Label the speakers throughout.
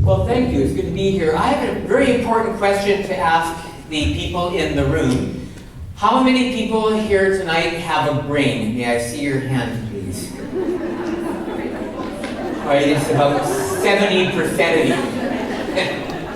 Speaker 1: Well, thank you. It's good to be here. I have a very important question to ask the people in the room. How many people here tonight have a brain? May I see your hand, please? All right, it's about 70% of you.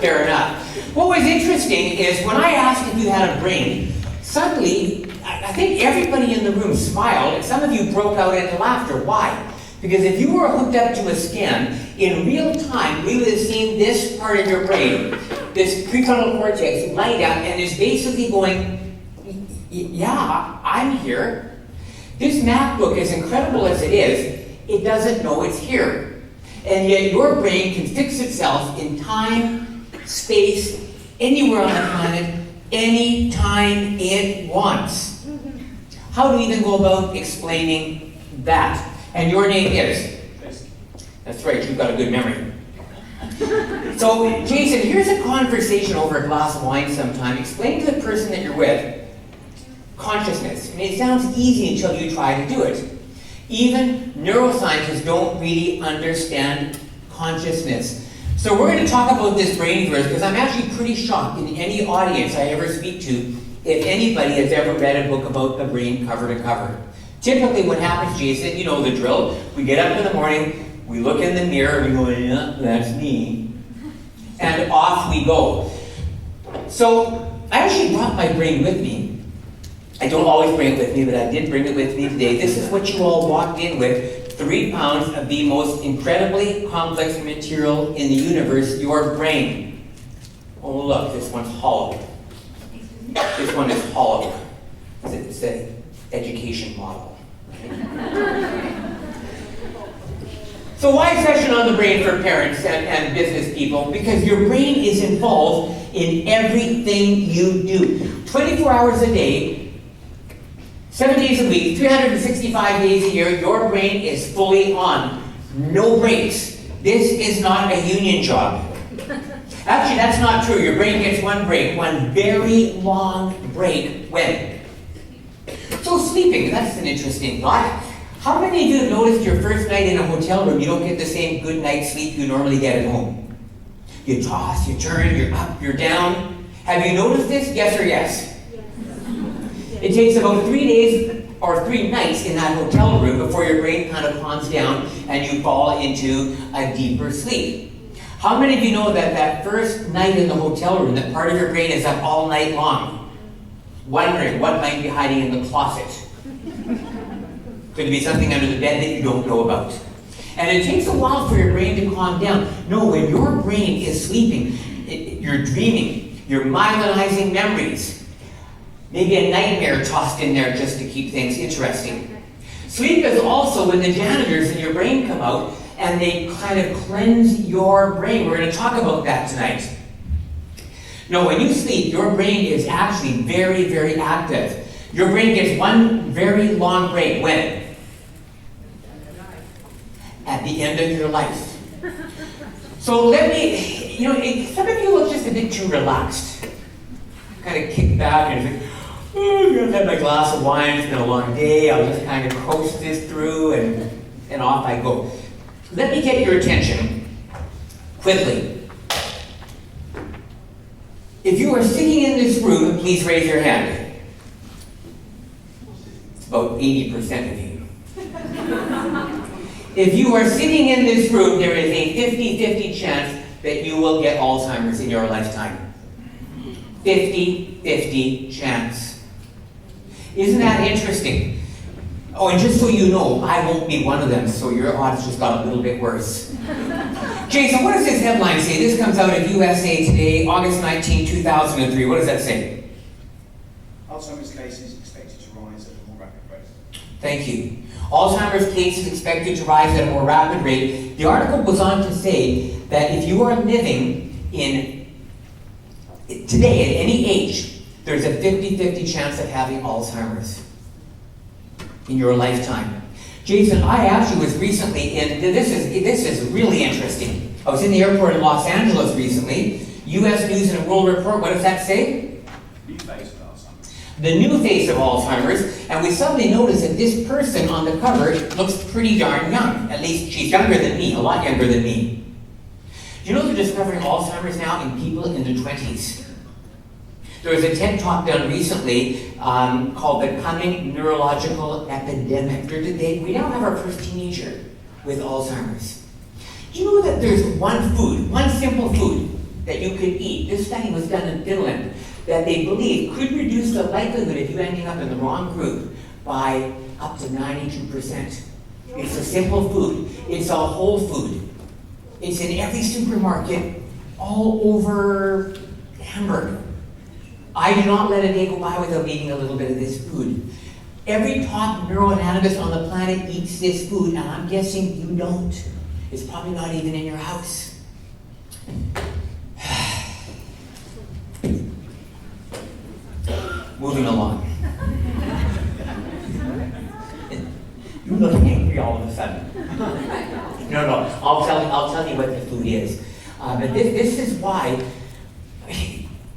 Speaker 1: Fair enough. What was interesting is when I asked if you had a brain, suddenly, I think everybody in the room smiled, and some of you broke out into laughter. Why? Because if you were hooked up to a scan, in real time, we would have seen this part of your brain, this prefrontal cortex, light up, and is basically going, yeah, I'm here. This math book, as incredible as it is, it doesn't know it's here. And yet your brain can fix itself in time, space, anywhere on the planet, anytime it wants. How do we even go about explaining that? And your name is? That's right, you've got a good memory. So, Jason, here's a conversation over a glass of wine sometime. Explain to the person that you're with consciousness. I mean, it sounds easy until you try to do it. Even neuroscientists don't really understand consciousness. So we're going to talk about this brain of yours because I'm actually pretty shocked in any audience I ever speak to if anybody has ever read a book about the brain cover to cover. Typically what happens, Jason, you know the drill. We get up in the morning, we look in the mirror, we go, yeah, that's me. And off we go. So I actually brought my brain with me. I don't always bring it with me, but I did bring it with me today. This is what you all walked in with. 3 pounds of the most incredibly complex material in the universe, your brain. Oh look, this one's hollow. This one is hollow. It's an education model. So why a session on the brain for parents and business people? Because your brain is involved in everything you do. 24 hours a day, 7 days a week, 365 days a year, your brain is fully on. No breaks. This is not a union job. Actually, that's not true. Your brain gets one break, one very long break. When? So sleeping, that's an interesting thought. How many of you have noticed your first night in a hotel room, you don't get the same good night's sleep you normally get at home? You toss, you turn, you're up, you're down. Have you noticed this? Yes or yes? It takes about 3 days or 3 nights in that hotel room before your brain kind of calms down and you fall into a deeper sleep. How many of you know that that first night in the hotel room, that part of your brain is up all night long, wondering what might be hiding in the closet? Could it be something under the bed that you don't know about? And it takes a while for your brain to calm down. No, when your brain is sleeping, you're dreaming, you're myelinizing memories. Maybe a nightmare tossed in there just to keep things interesting. Sleep is also when the janitors in your brain come out and they kind of cleanse your brain. We're going to talk about that tonight. No, when you sleep, your brain is actually very, very active. Your brain gets one very long break. When? At the end of your life. So let me, some of you look just a bit too relaxed. Kind of kick back and think, oh, I'm going to have my glass of wine, it's been a long day, I'll just kind of coast this through and off I go. Let me get your attention quickly. If you are sitting in this room, please raise your hand. It's about 80% of you. If you are sitting in this room, there is a 50-50 chance that you will get Alzheimer's in your lifetime. 50-50 chance. Isn't that interesting? Oh, and just so you know, I won't be one of them, so your odds just got a little bit worse. Jason, what does this headline say? This comes out of USA Today, August 19, 2003. What does that say?
Speaker 2: Alzheimer's cases expected to rise at a more rapid rate.
Speaker 1: Thank you. Alzheimer's cases expected to rise at a more rapid rate. The article goes on to say that if you are living today at any age, there's a 50-50 chance of having Alzheimer's in your lifetime. Jason, I actually was recently this is really interesting. I was in the airport in Los Angeles recently. U.S. News and World Report, what does that say?
Speaker 2: New face of Alzheimer's.
Speaker 1: The new face of Alzheimer's, and we suddenly notice that this person on the cover looks pretty darn young. At least she's younger than me, a lot younger than me. Do you know they're discovering Alzheimer's now in people in their 20s? There was a TED Talk done recently called The Coming Neurological Epidemic. We now have our first teenager with Alzheimer's. Do you know that there's one food, one simple food that you could eat? This study was done in Finland that they believe could reduce the likelihood of you ending up in the wrong group by up to 92%. It's a simple food. It's a whole food. It's in every supermarket all over Hamburg. I do not let a day go by without eating a little bit of this food. Every top neuroanatomist on the planet eats this food, and I'm guessing you don't. It's probably not even in your house. Moving along. You look angry all of a sudden. No, I'll tell you what the food is. But this is why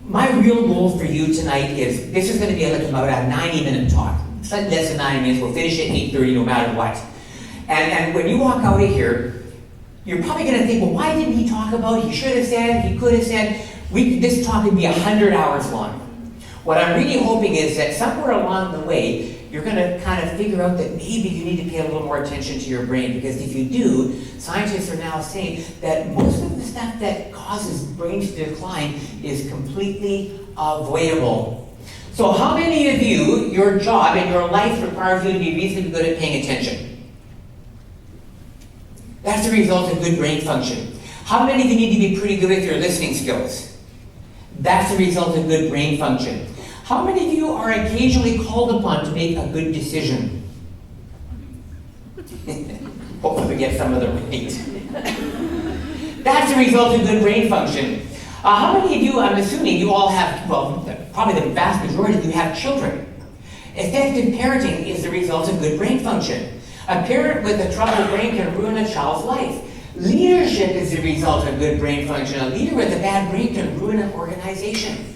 Speaker 1: my real goal for you tonight is, this is going to be like about a 90-minute talk. Slightly less than 90 minutes. We'll finish at 8:30 no matter what. And when you walk out of here, you're probably going to think, well, why didn't he talk about it? He should have said, he could have said. This talk would be 100 hours long. What I'm really hoping is that somewhere along the way, you're going to kind of figure out that maybe you need to pay a little more attention to your brain, because if you do, scientists are now saying that most of the stuff that causes brains to decline is completely avoidable. So how many of you, your job and your life requires you to be reasonably good at paying attention? That's the result of good brain function. How many of you need to be pretty good with your listening skills? That's the result of good brain function. How many of you are occasionally called upon to make a good decision? Hopefully we get some of them right. That's the result of good brain function. How many of you, I'm assuming you all have, well, probably the vast majority of you have children. Effective parenting is the result of good brain function. A parent with a troubled brain can ruin a child's life. Leadership is the result of good brain function. A leader with a bad brain can ruin an organization.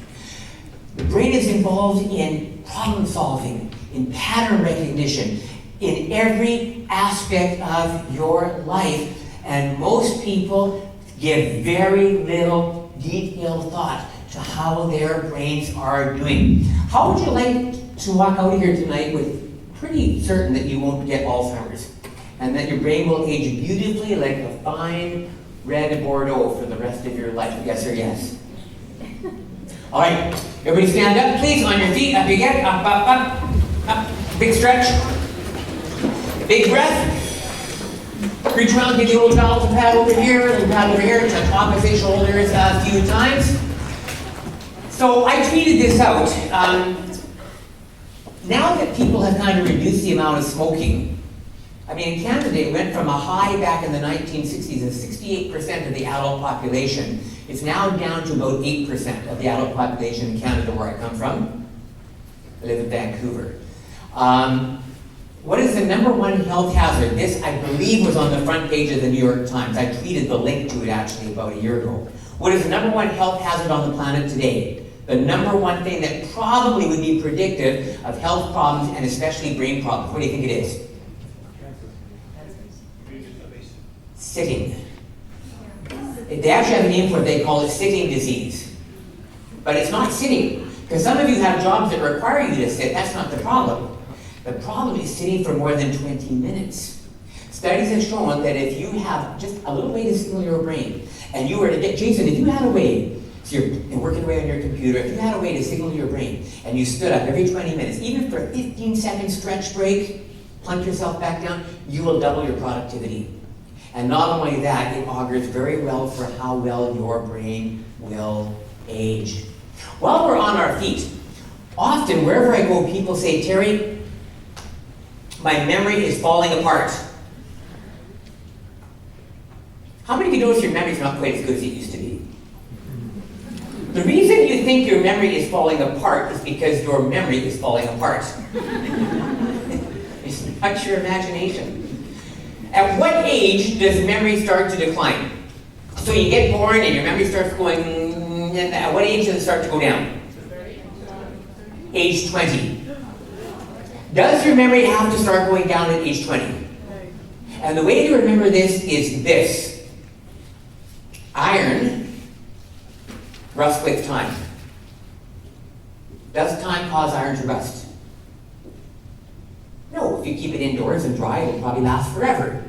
Speaker 1: The brain is involved in problem solving, in pattern recognition, in every aspect of your life. And most people give very little detailed thought to how their brains are doing. How would you like to walk out of here tonight with pretty certain that you won't get Alzheimer's, and that your brain will age beautifully like a fine red Bordeaux for the rest of your life? Yes or yes? All right, everybody stand up, please, on your feet. Up you get. Up, up, up, up. Big stretch. Big breath. Reach around, give the old child a pat over here, and pat over here, touch opposite shoulders a few times. So I tweeted this out. Now that people have kind of reduced the amount of smoking, I mean, in Canada, it went from a high back in the 1960s of 68% of the adult population. It's now down to about 8% of the adult population in Canada, where I come from. I live in Vancouver. What is the #1 health hazard? This, I believe, was on the front page of the New York Times. I tweeted the link to it actually about a year ago. What is the #1 health hazard on the planet today? The #1 thing that probably would be predictive of health problems and especially brain problems. What do you think it is? Sitting. They actually have a name for it. They call it sitting disease. But it's not sitting. Because some of you have jobs that require you to sit. That's not the problem. The problem is sitting for more than 20 minutes. Studies have shown that if you have just a little way to signal your brain, and you were to get, Jason, if you had a way, so you're working away on your computer, if you had a way to signal your brain, and you stood up every 20 minutes, even for a 15-second stretch break, plunk yourself back down, you will double your productivity. And not only that, it augurs very well for how well your brain will age. While we're on our feet, often wherever I go, people say, Terry, my memory is falling apart. How many of you notice your memory's not quite as good as it used to be? The reason you think your memory is falling apart is because your memory is falling apart. It's not your imagination. At what age does memory start to decline? So you get born and your memory starts going, and at what age does it start to go down? Age 20. Does your memory have to start going down at age 20? And the way to remember this is this. Iron rusts with time. Does time cause iron to rust? No, if you keep it indoors and dry, it'll probably last forever.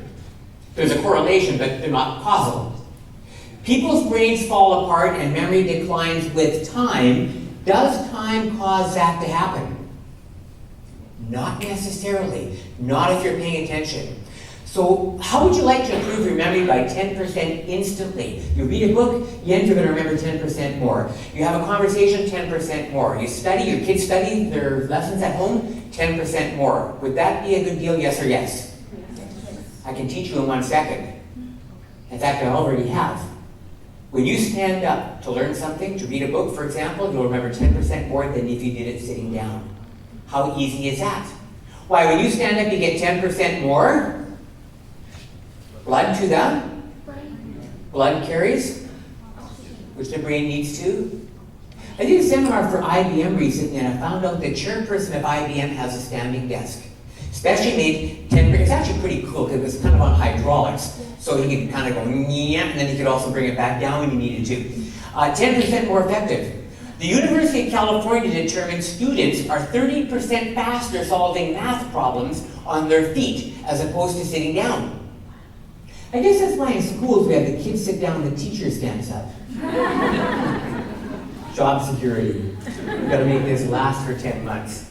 Speaker 1: There's a correlation, but they're not causal. People's brains fall apart and memory declines with time. Does time cause that to happen? Not necessarily. Not if you're paying attention. So how would you like to improve your memory by 10% instantly? You read a book, you're going to remember 10% more. You have a conversation, 10% more. You study, your kids study their lessons at home, 10% more. Would that be a good deal, yes or yes? I can teach you in 1 second. In fact, I already have. When you stand up to learn something, to read a book, for example, you'll remember 10% more than if you did it sitting down. How easy is that? Why, when you stand up, you get 10% more blood to the blood carries, which the brain needs to. I did a seminar for IBM recently, and I found out the chairperson of IBM has a standing desk. Especially made 10%. It's actually pretty cool because it's kind of on hydraulics. So he could kind of go, yeah, and then he could also bring it back down when you needed to. 10% more effective. The University of California determined students are 30% faster solving math problems on their feet as opposed to sitting down. I guess that's why in schools we have the kids sit down and the teacher stands up. Job security. We've got to make this last for 10 months.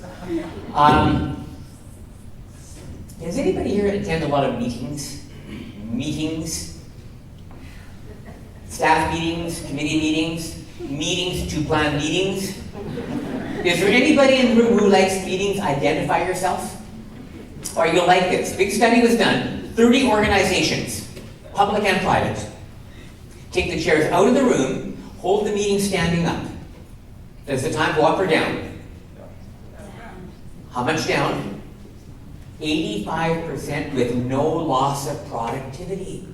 Speaker 1: Does anybody here attend a lot of meetings? Meetings? Staff meetings, committee meetings, meetings to plan meetings? Is there anybody in the room who likes meetings? Identify yourself. Or you'll like this. Big study was done. 30 organizations, public and private. Take the chairs out of the room, hold the meeting standing up. Does the time go up or down? How much down? 85% with no loss of productivity.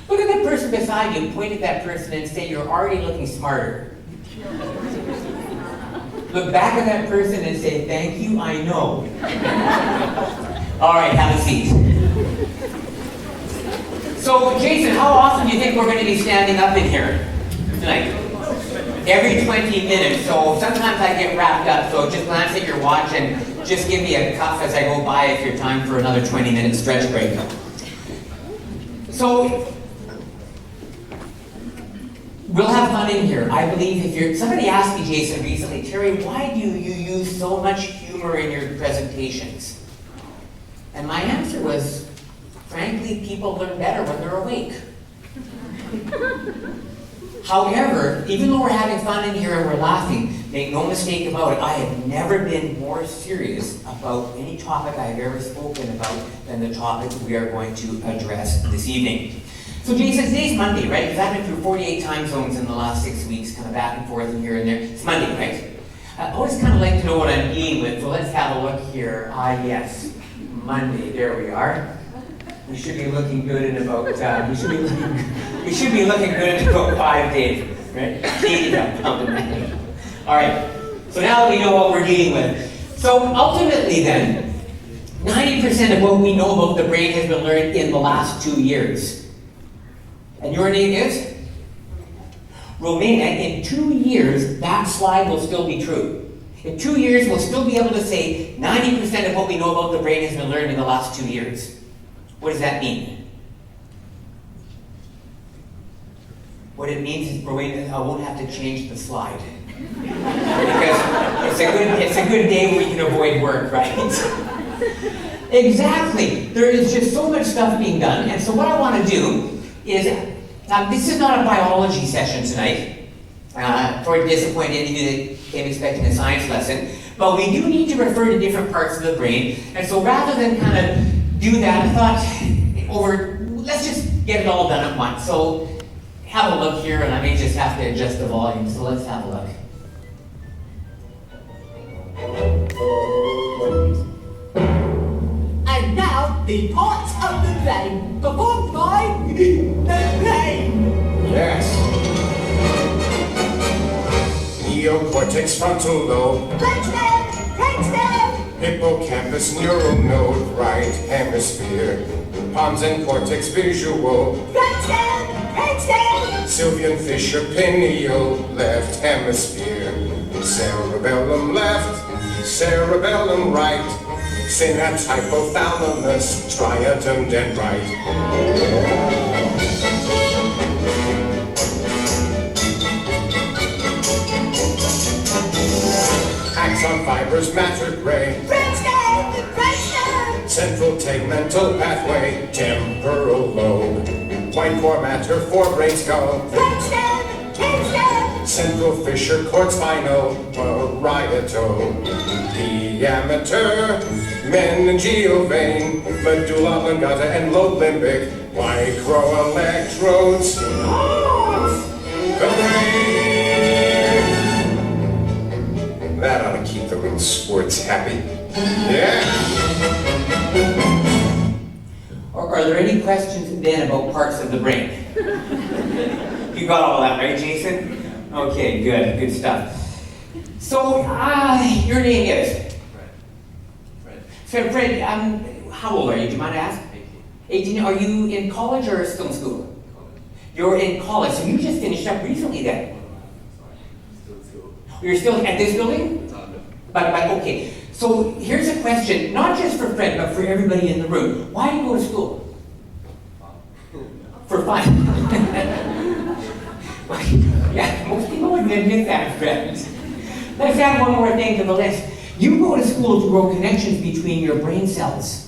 Speaker 1: Look at that person beside you, point at that person and say, you're already looking smarter. Look back at that person and say, thank you, I know. All right, have a seat. So, Jason, how often do you think we're going to be standing up in here tonight? Every 20 minutes, so sometimes I get wrapped up, so just glance at your watch and just give me a cuff as I go by if you're time for another 20-minute stretch break. So, we'll have fun in here. I believe if you're, somebody asked me, Jason, recently, Terry, why do you use so much humor in your presentations? And my answer was, frankly, people learn better when they're awake. However, even though we're having fun in here and we're laughing, make no mistake about it, I have never been more serious about any topic I've ever spoken about than the topic we are going to address this evening. So Jason, today's Monday, right? Because I've been through 48 time zones in the last 6 weeks, kind of back and forth and here and there. It's Monday, right? I always kind of like to know what I'm dealing with, so let's have a look here. Yes, Monday, there we are. We should be looking good in about, we should be looking good in about 5 days, right? 80 pounds. All right, so now that we know what we're dealing with. So ultimately then, 90% of what we know about the brain has been learned in the last 2 years. And your name is? Romana. In 2 years, that slide will still be true. In 2 years, we'll still be able to say 90% of what we know about the brain has been learned in the last 2 years. What does that mean? What it means is, I won't have to change the slide. Because it's a good day where you can avoid work, right? Exactly. There is just so much stuff being done. And so what I want to do is, this is not a biology session tonight. For disappointed any of you that came expecting a science lesson. But we do need to refer to different parts of the brain. And so rather than kind of do that, I thought, let's just get it all done at once. So have a look here, and I may just have to adjust the volume, so let's have a look.
Speaker 3: And now, the parts of the brain performed by the brain.
Speaker 4: Yes. Neocortex, frontal lobe,
Speaker 3: brainstem,
Speaker 4: hippocampus, neural node, right hemisphere, pons and cortex, visual,
Speaker 3: brainstem, brainstem,
Speaker 4: Sylvian Fisher pineal, left hemisphere. Cerebellum left, cerebellum right. Synapse hypothalamus, striatum dendrite. Axon fibers matter gray.
Speaker 3: brainstem, brainstem,
Speaker 4: Central tegmental pathway, temporal lobe. White core matter, forebrain skull.
Speaker 3: brainstem, brainstem,
Speaker 4: Central fissure, cord spinal, parietal. Diameter, meningeal vein, medulla oblongata, and lobe limbic. Microelectrodes. The brain. That ought to keep the little squirts happy. Yeah.
Speaker 1: Are there any questions then about parts of the brain? You got all that right, Jason? Okay, good stuff. So, your name is? Fred, how old are you? Do you mind to ask? 18. Are you in college or still in school? You're in college, so you just finished up recently then? You're still at this building? But okay. So here's a question, not just for Fred, but for everybody in the room. Why do you go to school? For fun. Yeah, most people wouldn't admit that, Fred. Let's add one more thing to the list. You go to school to grow connections between your brain cells.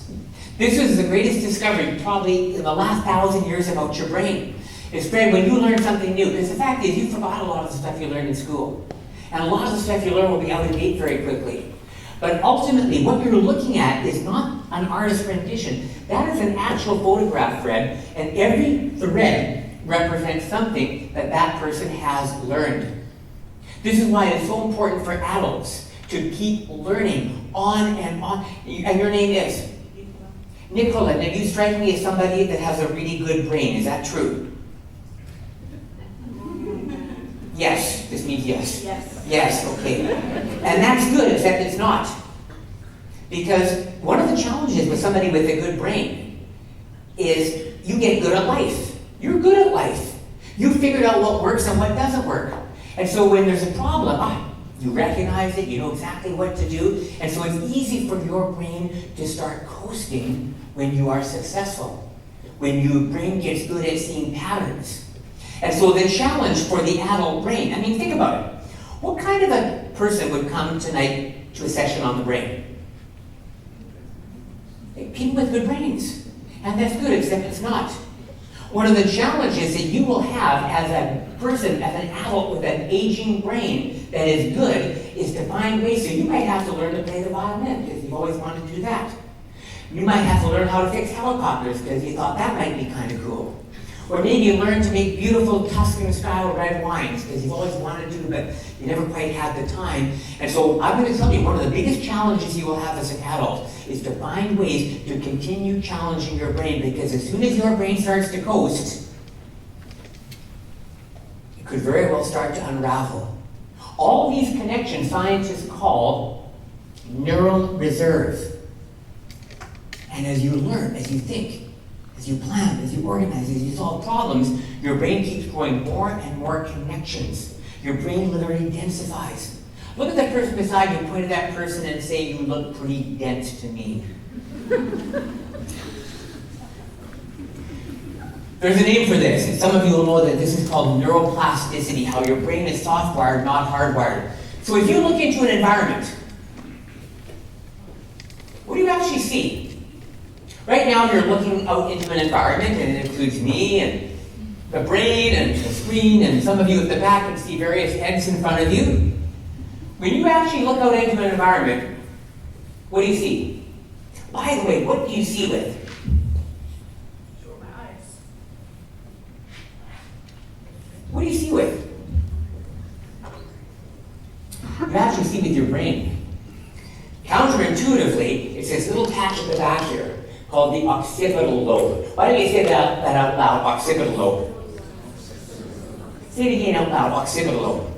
Speaker 1: This is the greatest discovery probably in the last 1,000 years about your brain. Is, Fred, when you learn something new, because the fact is you forgot a lot of the stuff you learned in school. And a lot of the stuff you learn will be out of date very quickly. But ultimately, what you're looking at is not an artist's rendition. That is an actual photograph, Fred, and every thread represents something that that person has learned. This is why it's so important for adults to keep learning on and on. And your name is? Nicola. Now you strike me as somebody that has a really good brain. Is that true? Yes. This means yes.
Speaker 3: Yes.
Speaker 1: Yes, okay. And that's good, except it's not. Because one of the challenges with somebody with a good brain is you get good at life. You're good at life. You figured out what works and what doesn't work. And so when there's a problem, you recognize it, you know exactly what to do, and so it's easy for your brain to start coasting when you are successful, when your brain gets good at seeing patterns. And so the challenge for the adult brain, I mean, think about it. What kind of a person would come tonight to a session on the brain? People with good brains. And that's good, except it's not. One of the challenges that you will have as a person, as an adult with an aging brain that is good, is to find ways. So you might have to learn to play the violin, because you've always wanted to do that. You might have to learn how to fix helicopters, because you thought that might be kind of cool. Or maybe you learn to make beautiful Tuscan-style red wines, because you've always wanted to, but you never quite had the time. And so I'm going to tell you, one of the biggest challenges you will have as an adult is to find ways to continue challenging your brain, because as soon as your brain starts to coast, it could very well start to unravel. All these connections scientists call neural reserves. And as you learn, as you think, as you plan, as you organize, as you solve problems, your brain keeps growing more and more connections. Your brain literally densifies. Look at that person beside you, point at that person and say, "You look pretty dense to me." There's a name for this, and some of you will know that this is called neuroplasticity, how your brain is soft-wired, not hardwired. So if you look into an environment, what do you actually see? Right now you're looking out into an environment, and it includes me and the brain and the screen, and some of you at the back can see various heads in front of you. When you actually look out into an environment, what do you see? By the way, what do you see with?
Speaker 3: My eyes.
Speaker 1: What do you see with? You actually see with your brain. Counterintuitively, it's this little patch at the back here called the occipital lobe. Why don't you say that out loud, occipital lobe? Say it again out loud, occipital lobe.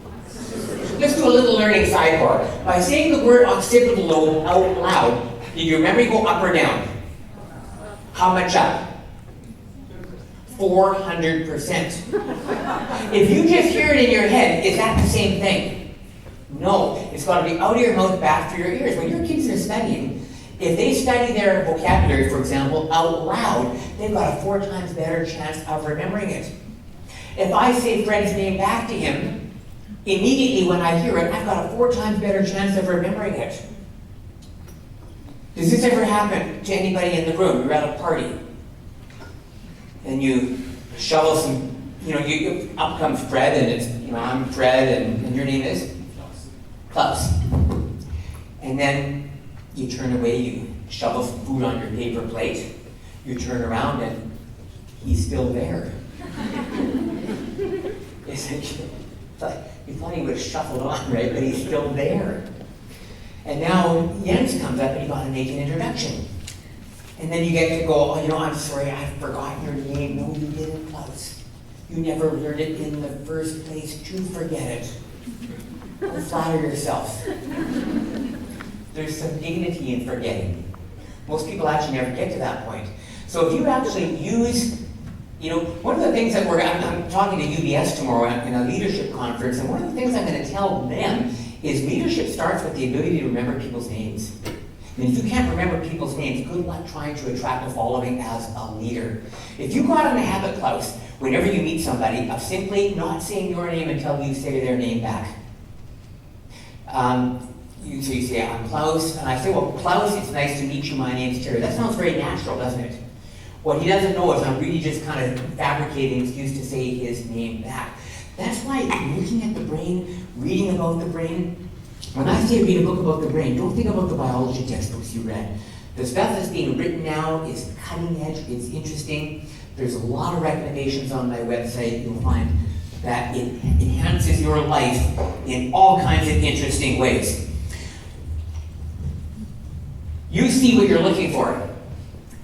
Speaker 1: Let's do a little learning sidebar. By saying the word occipital lobe out loud, did your memory go up or down? How much up? 400%. If you just hear it in your head, is that the same thing? No, it's got to be out of your mouth, back through your ears. When your kids are studying, if they study their vocabulary, for example, out loud, they've got a 4 times better chance of remembering it. If I say Fred's name back to him, immediately when I hear it, I've got a 4 times better chance of remembering it. Does this ever happen to anybody in the room? You're at a party, and you shovel some, up comes Fred, and it's, I'm Fred, and your name is? Klaus. And then you turn away, you shovel some food on your paper plate, you turn around, and he's still there. It's like, you thought he would have shuffled on, right? But he's still there. And now Jens comes up and you got to make an introduction. And then you get to go, I'm sorry, I forgot your name. No, you didn't, Klaus. You never learned it in the first place to forget it. Don't flatter yourself. There's some dignity in forgetting. Most people actually never get to that point. So if you actually use, one of the things that I'm talking to UBS tomorrow in a leadership conference, and one of the things I'm going to tell them is leadership starts with the ability to remember people's names. I mean, if you can't remember people's names, good luck trying to attract a following as a leader. If you got in the habit, Klaus, whenever you meet somebody, of simply not saying your name until you say their name back. So you say, I'm Klaus, and I say, well, Klaus, it's nice to meet you, my name's Terry. That sounds very natural, doesn't it? What he doesn't know is I'm really just kind of fabricating an excuse to say his name back. That's why looking at the brain, reading about the brain, when I say read a book about the brain, don't think about the biology textbooks you read. The stuff that's being written now is cutting edge, it's interesting. There's a lot of recommendations on my website. You'll find that it enhances your life in all kinds of interesting ways. You see what you're looking for.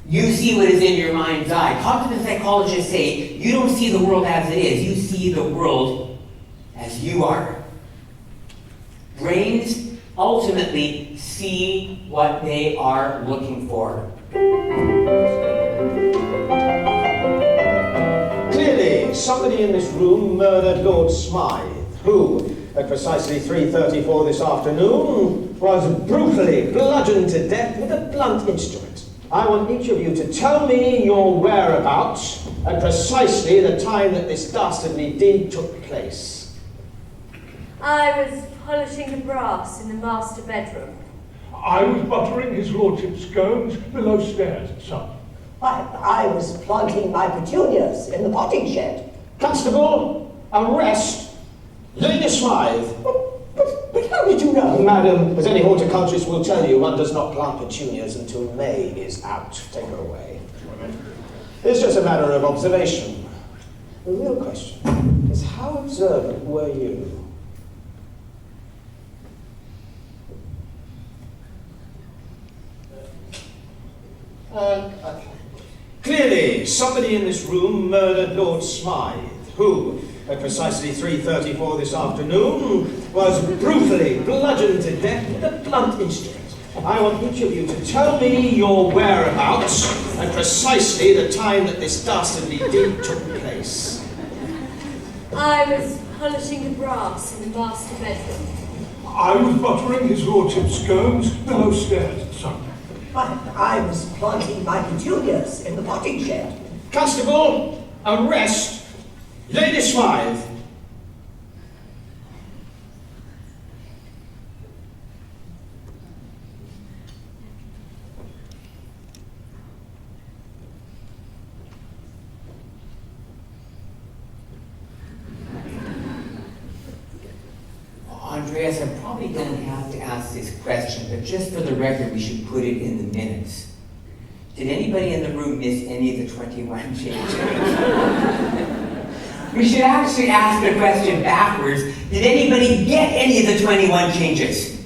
Speaker 1: You see what is in your mind's eye. Cognitive psychologists say you don't see the world as it is, you see the world as you are. Brains ultimately see what they are looking for.
Speaker 5: Clearly, somebody in this room murdered Lord Smythe, who, at precisely 3:34 this afternoon, was brutally bludgeoned to death with a blunt instrument. I want each of you to tell me your whereabouts at precisely the time that this dastardly deed took place.
Speaker 6: I was polishing the brass in the master bedroom.
Speaker 7: I was buttering his lordship's scones below stairs, sir.
Speaker 3: I was planting my petunias in the potting shed.
Speaker 5: Constable, arrest Lady Smythe.
Speaker 3: But how did you know?
Speaker 5: Madam, as any horticulturist will tell you, one does not plant petunias until May is out. Take her away. It's just a matter of observation. The real question is, how observant were you? Clearly, somebody in this room murdered Lord Smythe, who, at precisely 3:34 this afternoon, was brutally bludgeoned to death with a blunt instrument. I want each of you to tell me your whereabouts at precisely the time that this dastardly deed took place.
Speaker 6: I was polishing the brass in the master bedroom.
Speaker 7: I was buttering his lordship's scones below stairs, sir.
Speaker 3: I was planting my petunias in the potting shed.
Speaker 5: Constable, arrest Lady Smythe.
Speaker 1: Andreas, I probably don't have to ask this question, but just for the record, we should put it in the minutes. Did anybody in the room miss any of the 21 changes? We should actually ask the question backwards. Did anybody get any of the 21 changes?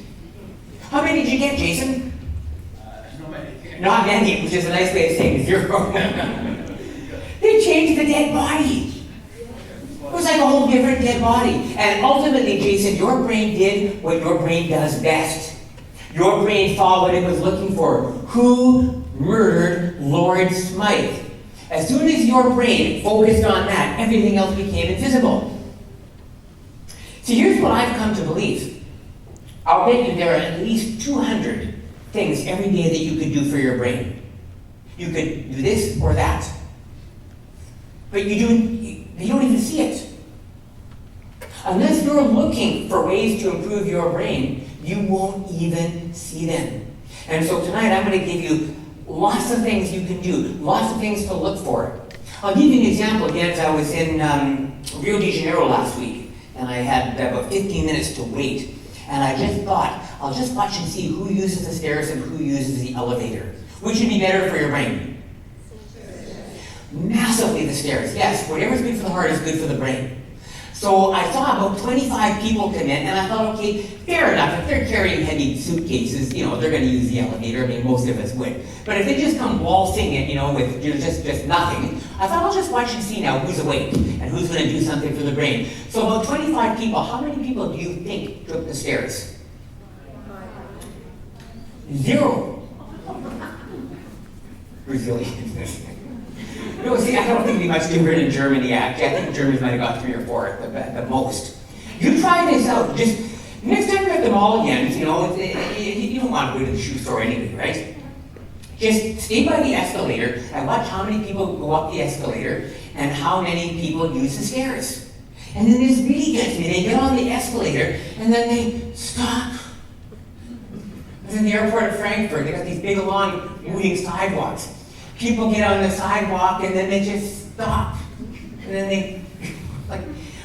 Speaker 1: How many did you get, Jason?
Speaker 2: Not many.
Speaker 1: Not many, which is a nice way of saying 0. They changed the dead body. It was like a whole different dead body. And ultimately, Jason, your brain did what your brain does best. Your brain saw what it was looking for. Who murdered Lord Smythe? As soon as your brain focused on that, everything else became invisible. See, here's what I've come to believe. I'll bet you there are at least 200 things every day that you could do for your brain. You could do this or that. But you don't even see it. Unless you're looking for ways to improve your brain, you won't even see them. And so tonight I'm going to give you lots of things you can do, lots of things to look for. I'll give you an example again. As I was in Rio de Janeiro last week, and I had about 15 minutes to wait. And I just thought, I'll just watch and see who uses the stairs and who uses the elevator. Which would be better for your brain? Massively the stairs. Yes, whatever's good for the heart is good for the brain. So I saw about 25 people come in, and I thought, okay, fair enough. If they're carrying heavy suitcases, they're going to use the elevator. I mean, most of us would. But if they just come waltzing in, with just nothing, I thought I'll just watch and see now who's awake and who's going to do something for the brain. So about 25 people. How many people do you think took the stairs? 0. Resilience. No, see, I don't think it'd be much different in Germany, actually. I think Germans might have got 3 or 4 at the most. You try this out. Just next time you're at the mall again, you don't want to go to the shoe store anyway, right? Just stay by the escalator and watch how many people go up the escalator and how many people use the stairs. And then this really gets me. They get on the escalator and then they stop. In the airport of Frankfurt, they got these big, long, moving sidewalks. People get on the sidewalk and then they just stop. And then they,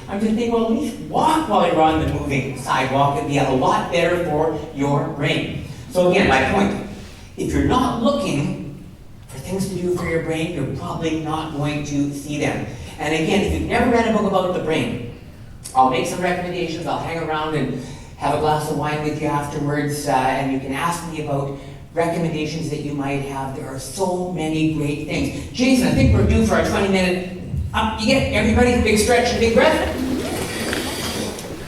Speaker 1: I'm just thinking, well, at least walk while you're on the moving sidewalk. It'd be a lot better for your brain. So again, my point, if you're not looking for things to do for your brain, you're probably not going to see them. And again, if you've never read a book about the brain, I'll make some recommendations. I'll hang around and have a glass of wine with you afterwards, and you can ask me about recommendations that you might have. There are so many great things. Jason, I think we're due for our 20-minute up. You get everybody, big stretch and big breath.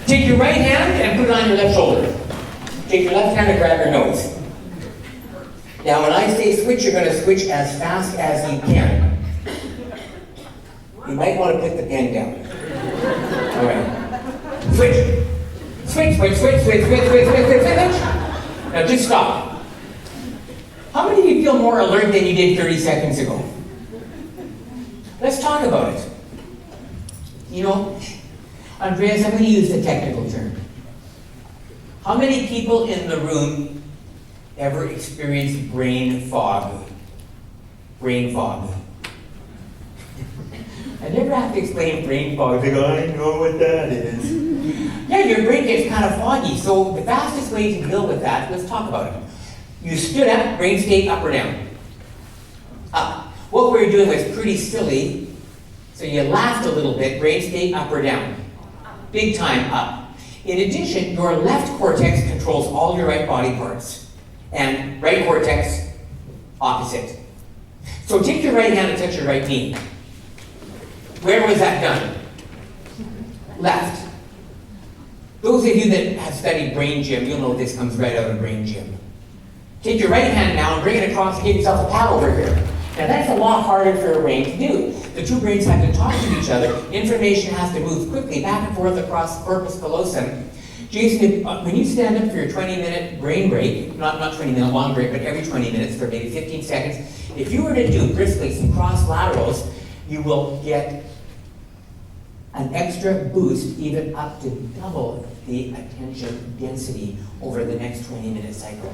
Speaker 1: Take your right hand and put it on your left shoulder. Take your left hand and grab your nose. Now, when I say switch, you're going to switch as fast as you can. You might want to put the pen down. All right. Switch. Switch, switch, switch, switch, switch, switch, switch, switch, switch. Now just stop. How many of you feel more alert than you did 30 seconds ago? Let's talk about it. Andreas, I'm going to use the technical term. How many people in the room ever experienced brain fog? Brain fog. I never have to explain brain fog. They go, I know what that is. Yeah, your brain gets kind of foggy. So the fastest way to deal with that, let's talk about it. You stood up, brain stayed up or down? Up. What we were doing was pretty silly. So you laughed a little bit, brain stayed up or down? Big time up. In addition, your left cortex controls all your right body parts. And right cortex, opposite. So take your right hand and touch your right knee. Where was that done? Left. Those of you that have studied brain gym, you'll know this comes right out of brain gym. Take your right hand now and bring it across and give yourself a pat over here. Now that's a lot harder for a brain to do. The two brains have to talk to each other. Information has to move quickly back and forth across the corpus callosum. Jason, when you stand up for your 20-minute brain break, not 20-minute long break, but every 20 minutes for maybe 15 seconds, if you were to do briskly some cross laterals, you will get an extra boost, even up to double the attention density over the next 20-minute cycle.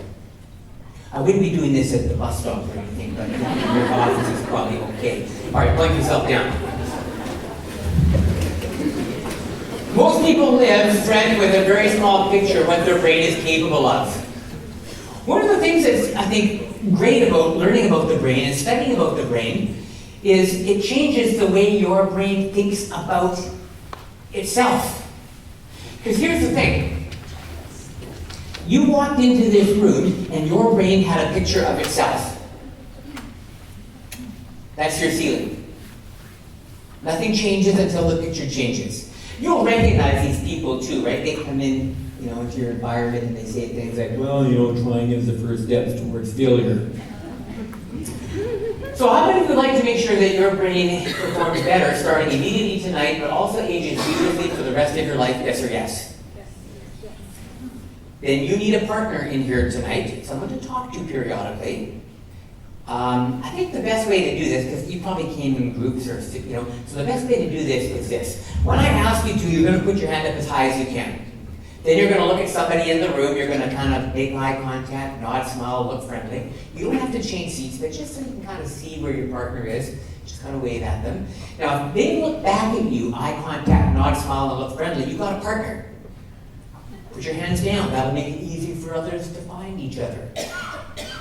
Speaker 1: I wouldn't be doing this at the bus stop or anything, but in your office is probably okay. All right, plug yourself down. Most people live, Fred, with a very small picture of what their brain is capable of. One of the things that's, I think, great about learning about the brain and studying about the brain is it changes the way your brain thinks about itself. Because here's the thing. You walked into this room and your brain had a picture of itself. That's your ceiling. Nothing changes until the picture changes. You'll recognize these people too, right? They come in, into your environment and they say things like, well, trying is the first step towards failure. So how many would like to make sure that your brain performs better starting immediately tonight, but also ages beautifully for the rest of your life, yes or yes? Then you need a partner in here tonight, someone to talk to periodically. I think the best way to do this, because you probably came in groups or, so the best way to do this is this. When I ask you to, you're going to put your hand up as high as you can. Then you're going to look at somebody in the room, you're going to kind of make eye contact, nod, smile, look friendly. You don't have to change seats, but just so you can kind of see where your partner is, just kind of wave at them. Now, if they look back at you, eye contact, nod, smile, and look friendly, you've got a partner. Put your hands down, that'll make it easy for others to find each other.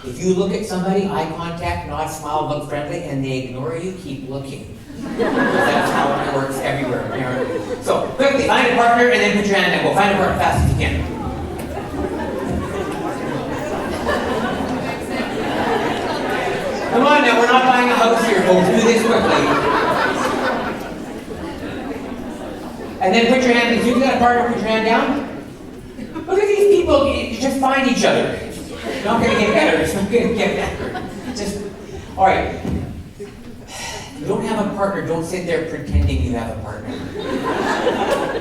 Speaker 1: If you look at somebody, eye contact, nod, smile, look friendly, and they ignore you, keep looking. That's how it works everywhere, apparently. So, quickly, find a partner and then put your hand down. Go find a partner fast as you can. Come on now, we're not buying a house here, folks. Do this quickly. And then put your hand, if you've got a partner, put your hand down. Look at these people, you just find each other. It's not going to get better. It's not going to get better. All right. If you don't have a partner, don't sit there pretending you have a partner.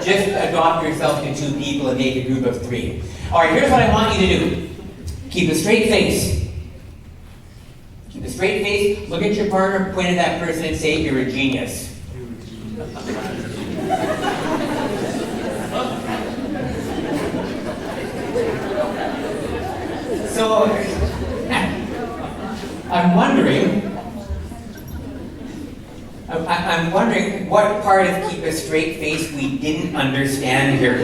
Speaker 1: Just adopt yourself to two people and make a group of three. All right, here's what I want you to do. Keep a straight face. Keep a straight face. Look at your partner, point at that person and say, you're a genius. So, I'm wondering what part of keep a straight face we didn't understand here.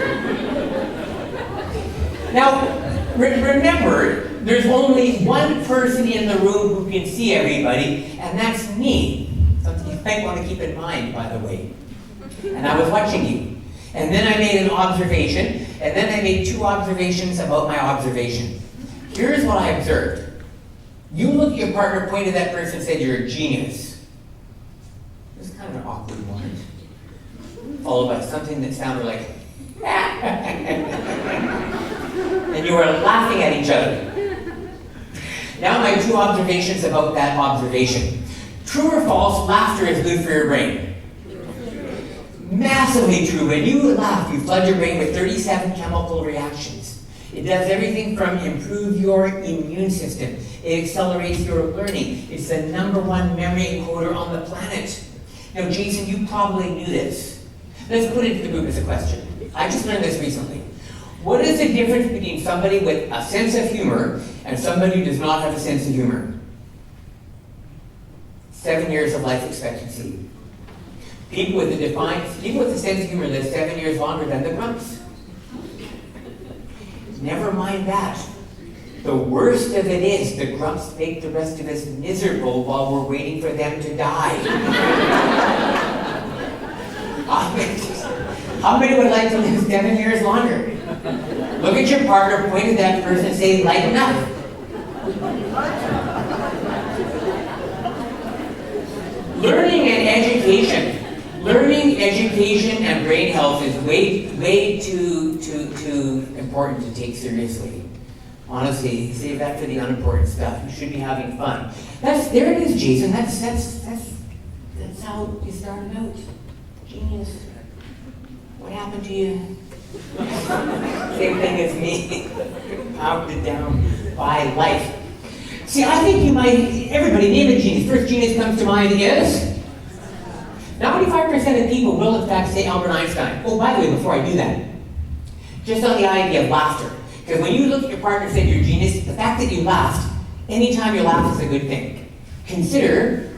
Speaker 1: Now, remember, there's only one person in the room who can see everybody, and that's me. Something you might want to keep in mind, by the way. And I was watching you. And then I made an observation, and then I made two observations about my observation. Here's what I observed. You look at your partner, point at that person, and said, you're a genius. It was kind of an awkward moment. Followed by something that sounded like, and you were laughing at each other. Now my two observations about that observation. True or false, laughter is good for your brain. Massively true. When you laugh, you flood your brain with 37 chemical reactions. It does everything from improve your immune system. It accelerates your learning. It's the #1 memory encoder on the planet. Now, Jason, you probably knew this. Let's put it to the group as a question. I just learned this recently. What is the difference between somebody with a sense of humor and somebody who does not have a sense of humor? 7 years of life expectancy. People with a sense of humor live 7 years longer than the grumps. Never mind that. The worst of it is the grumps make the rest of us miserable while we're waiting for them to die. How many would like to live 7 years longer? Look at your partner, point at that person and say, lighten up. Learning education and brain health is way too important to take seriously. Honestly, save that for the unimportant stuff. You should be having fun. There it is, Jason. That's how you started out. Genius. What happened to you? Same thing as me. Pounded down by life. See, I think everybody name a genius. First genius comes to mind is 95% of people will in fact say Albert Einstein. Oh, by the way, before I do that, just on the idea of laughter. Because when you look at your partner and say you're a genius, the fact that you laughed, anytime you laugh is a good thing. Consider,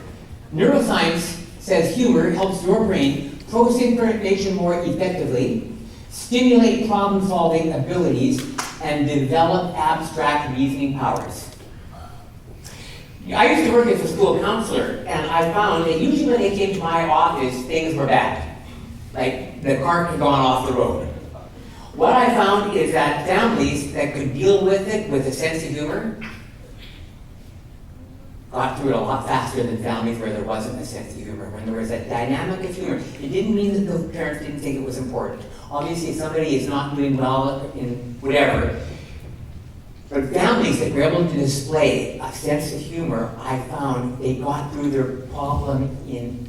Speaker 1: neuroscience says humor helps your brain process information more effectively, stimulate problem-solving abilities, and develop abstract reasoning powers. I used to work as a school counselor, and I found that usually when they came to my office, things were bad. Like, the cart had gone off the road. What I found is that families that could deal with it with a sense of humor got through it a lot faster than families where there wasn't a sense of humor. When there was a dynamic of humor, it didn't mean that the parents didn't think it was important. Obviously, if somebody is not doing well in whatever, But families that were able to display a sense of humor, I found they got through their problem in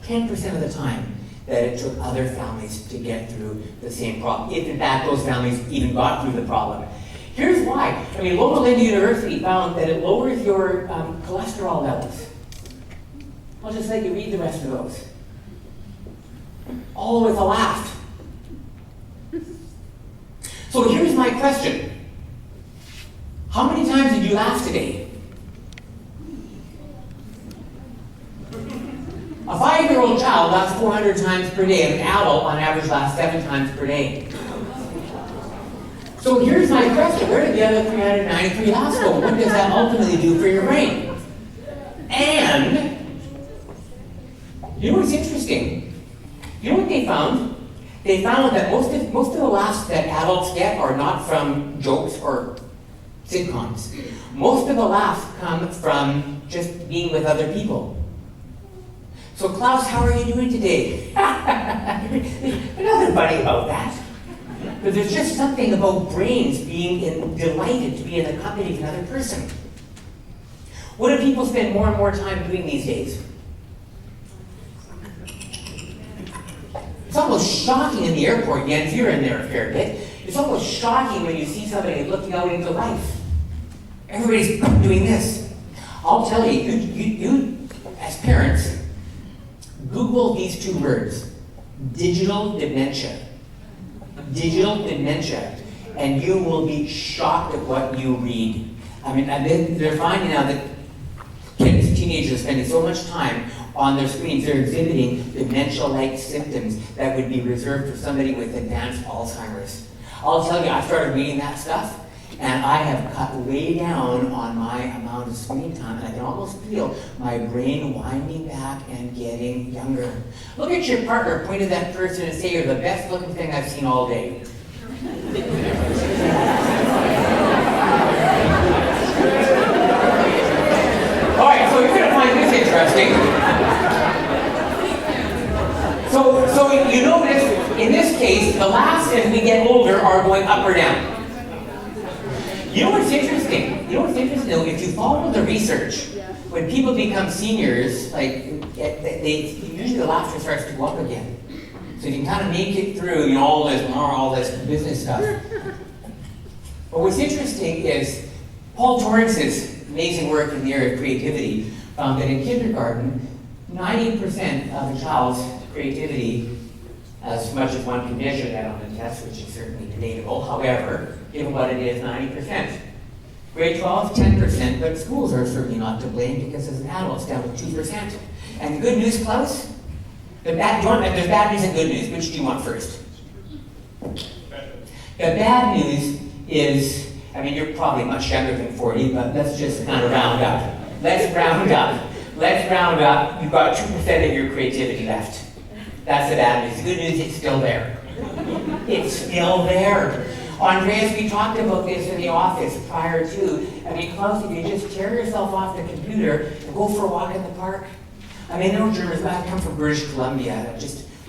Speaker 1: 10% of the time that it took other families to get through the same problem, if in fact those families even got through the problem. Here's why. I mean, Loma Linda University found that it lowers your cholesterol levels. I'll just let you read the rest of those. All with a laugh. So here's my question. How many times did you laugh today? A 5-year-old child laughs 400 times per day, and an adult on average laughs 7 times per day. So here's my question. Where did the other 393 laughs go? What does that ultimately do for your brain? And, you know what's interesting? You know what they found? They found that most of the laughs that adults get are not from jokes or sitcoms. Most of the laughs come from just being with other people. So Klaus, how are you doing today? There's nothing funny about that. But there's just something about brains being delighted to be in the company of another person. What do people spend more and more time doing these days? It's almost shocking in the airport, Jens, you're in there a fair bit. It's almost shocking when you see somebody looking out into life. Everybody's doing this. I'll tell you, you as parents, Google these 2 words, digital dementia. Digital dementia, and you will be shocked at what you read. I mean, they're finding now that kids, teenagers are spending so much time on their screens, they're exhibiting dementia-like symptoms that would be reserved for somebody with advanced Alzheimer's. I'll tell you, I started reading that stuff, and I have cut way down on my amount of screen time, and I can almost feel my brain winding back and getting younger. Look at your partner, point at that person and say, you're the best looking thing I've seen all day. All right, so you're going to find this interesting. So you notice, in this case, the laughs as we get older are going up or down. You know what's interesting? Though, if you follow the research, when people become seniors, usually the laughter starts to go up again. So you can kind of make it through, all this business stuff. But what's interesting is Paul Torrance's amazing work in the area of creativity found that in kindergarten, 90% of a child's creativity, as much as one can measure that on a test, which is certainly debatable, however, given what it is, 90%. Grade 12, 10%, but schools are certainly not to blame because as an adult, it's down to 2%. And the good news, Klaus? There's bad news and good news. Which do you want first? The bad news is, you're probably much younger than 40, but let's just kind of round up. Let's round up. You've got 2% of your creativity left. That's the bad news. The good news, it's still there. It's still there. Andreas, we talked about this in the office prior to. Klaus, if you just tear yourself off the computer and go for a walk in the park. No Germans, I come from British Columbia.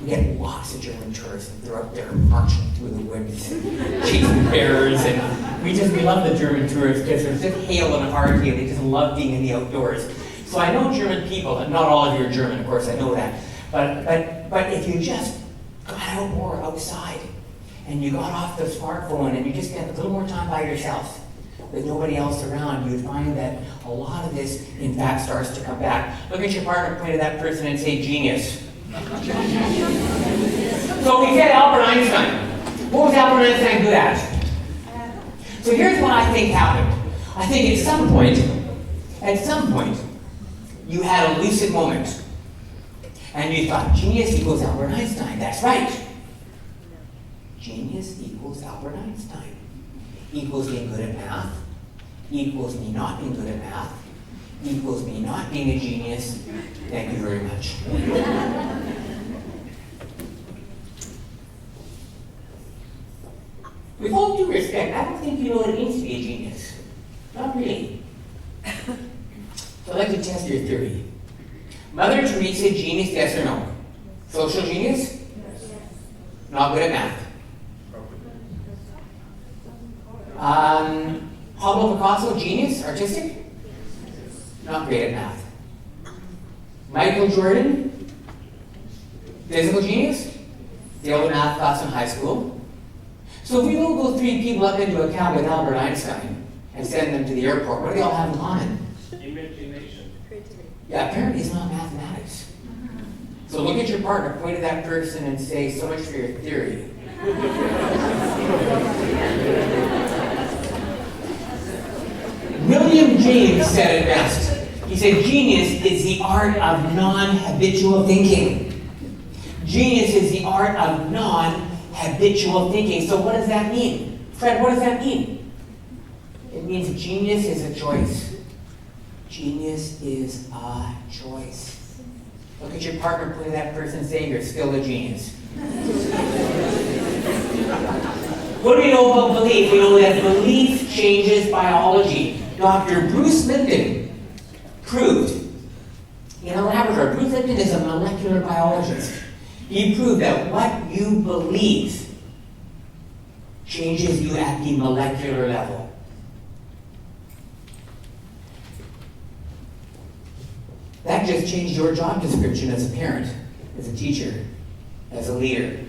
Speaker 1: We get lots of German tourists, and they're up there marching through the woods and chasing bears, and we love the German tourists because there's just hail and hardy, and they just love being in the outdoors. So I know German people, and not all of you are German, of course, I know that. But if you just got out more outside, and you got off the smartphone, and you just spent a little more time by yourself, with nobody else around, you would find that a lot of this, in fact, starts to come back. Look at your partner, point at that person, and say, genius. So we said Albert Einstein. What was Albert Einstein good at? So here's what I think happened. I think at some point, you had a lucid moment. And you thought, genius equals Albert Einstein. That's right. Genius equals Albert Einstein. Equals being good at math. Equals me not being good at math. Equals me not being a genius. Thank you very much. With all due respect, I don't think you know what it means to be a genius. Not really. So I'd like to test your theory. Mother Teresa, genius, yes or no? Social genius? Yes. Not good at math. Pablo Picasso, genius, artistic? Not great at math. Michael Jordan, physical genius? Failed a math class in high school. So if we load those three people up into a cab with Albert Einstein and send them to the airport, what do they all have in common?
Speaker 8: Imagination.
Speaker 1: Yeah, apparently it's not mathematics. So look at your partner, point at that person and say, so much for your theory. William James said it best. He said, genius is the art of non-habitual thinking. Genius is the art of non-habitual thinking. So what does that mean? Fred, what does that mean? It means genius is a choice. Genius is a choice. Look at your partner, point at that person, say, you're still a genius. What do we know about belief? We know that belief changes biology. Dr. Bruce Lipton proved in a laboratory, Bruce Lipton is a molecular biologist. He proved that what you believe changes you at the molecular level. That just changed your job description as a parent, as a teacher, as a leader.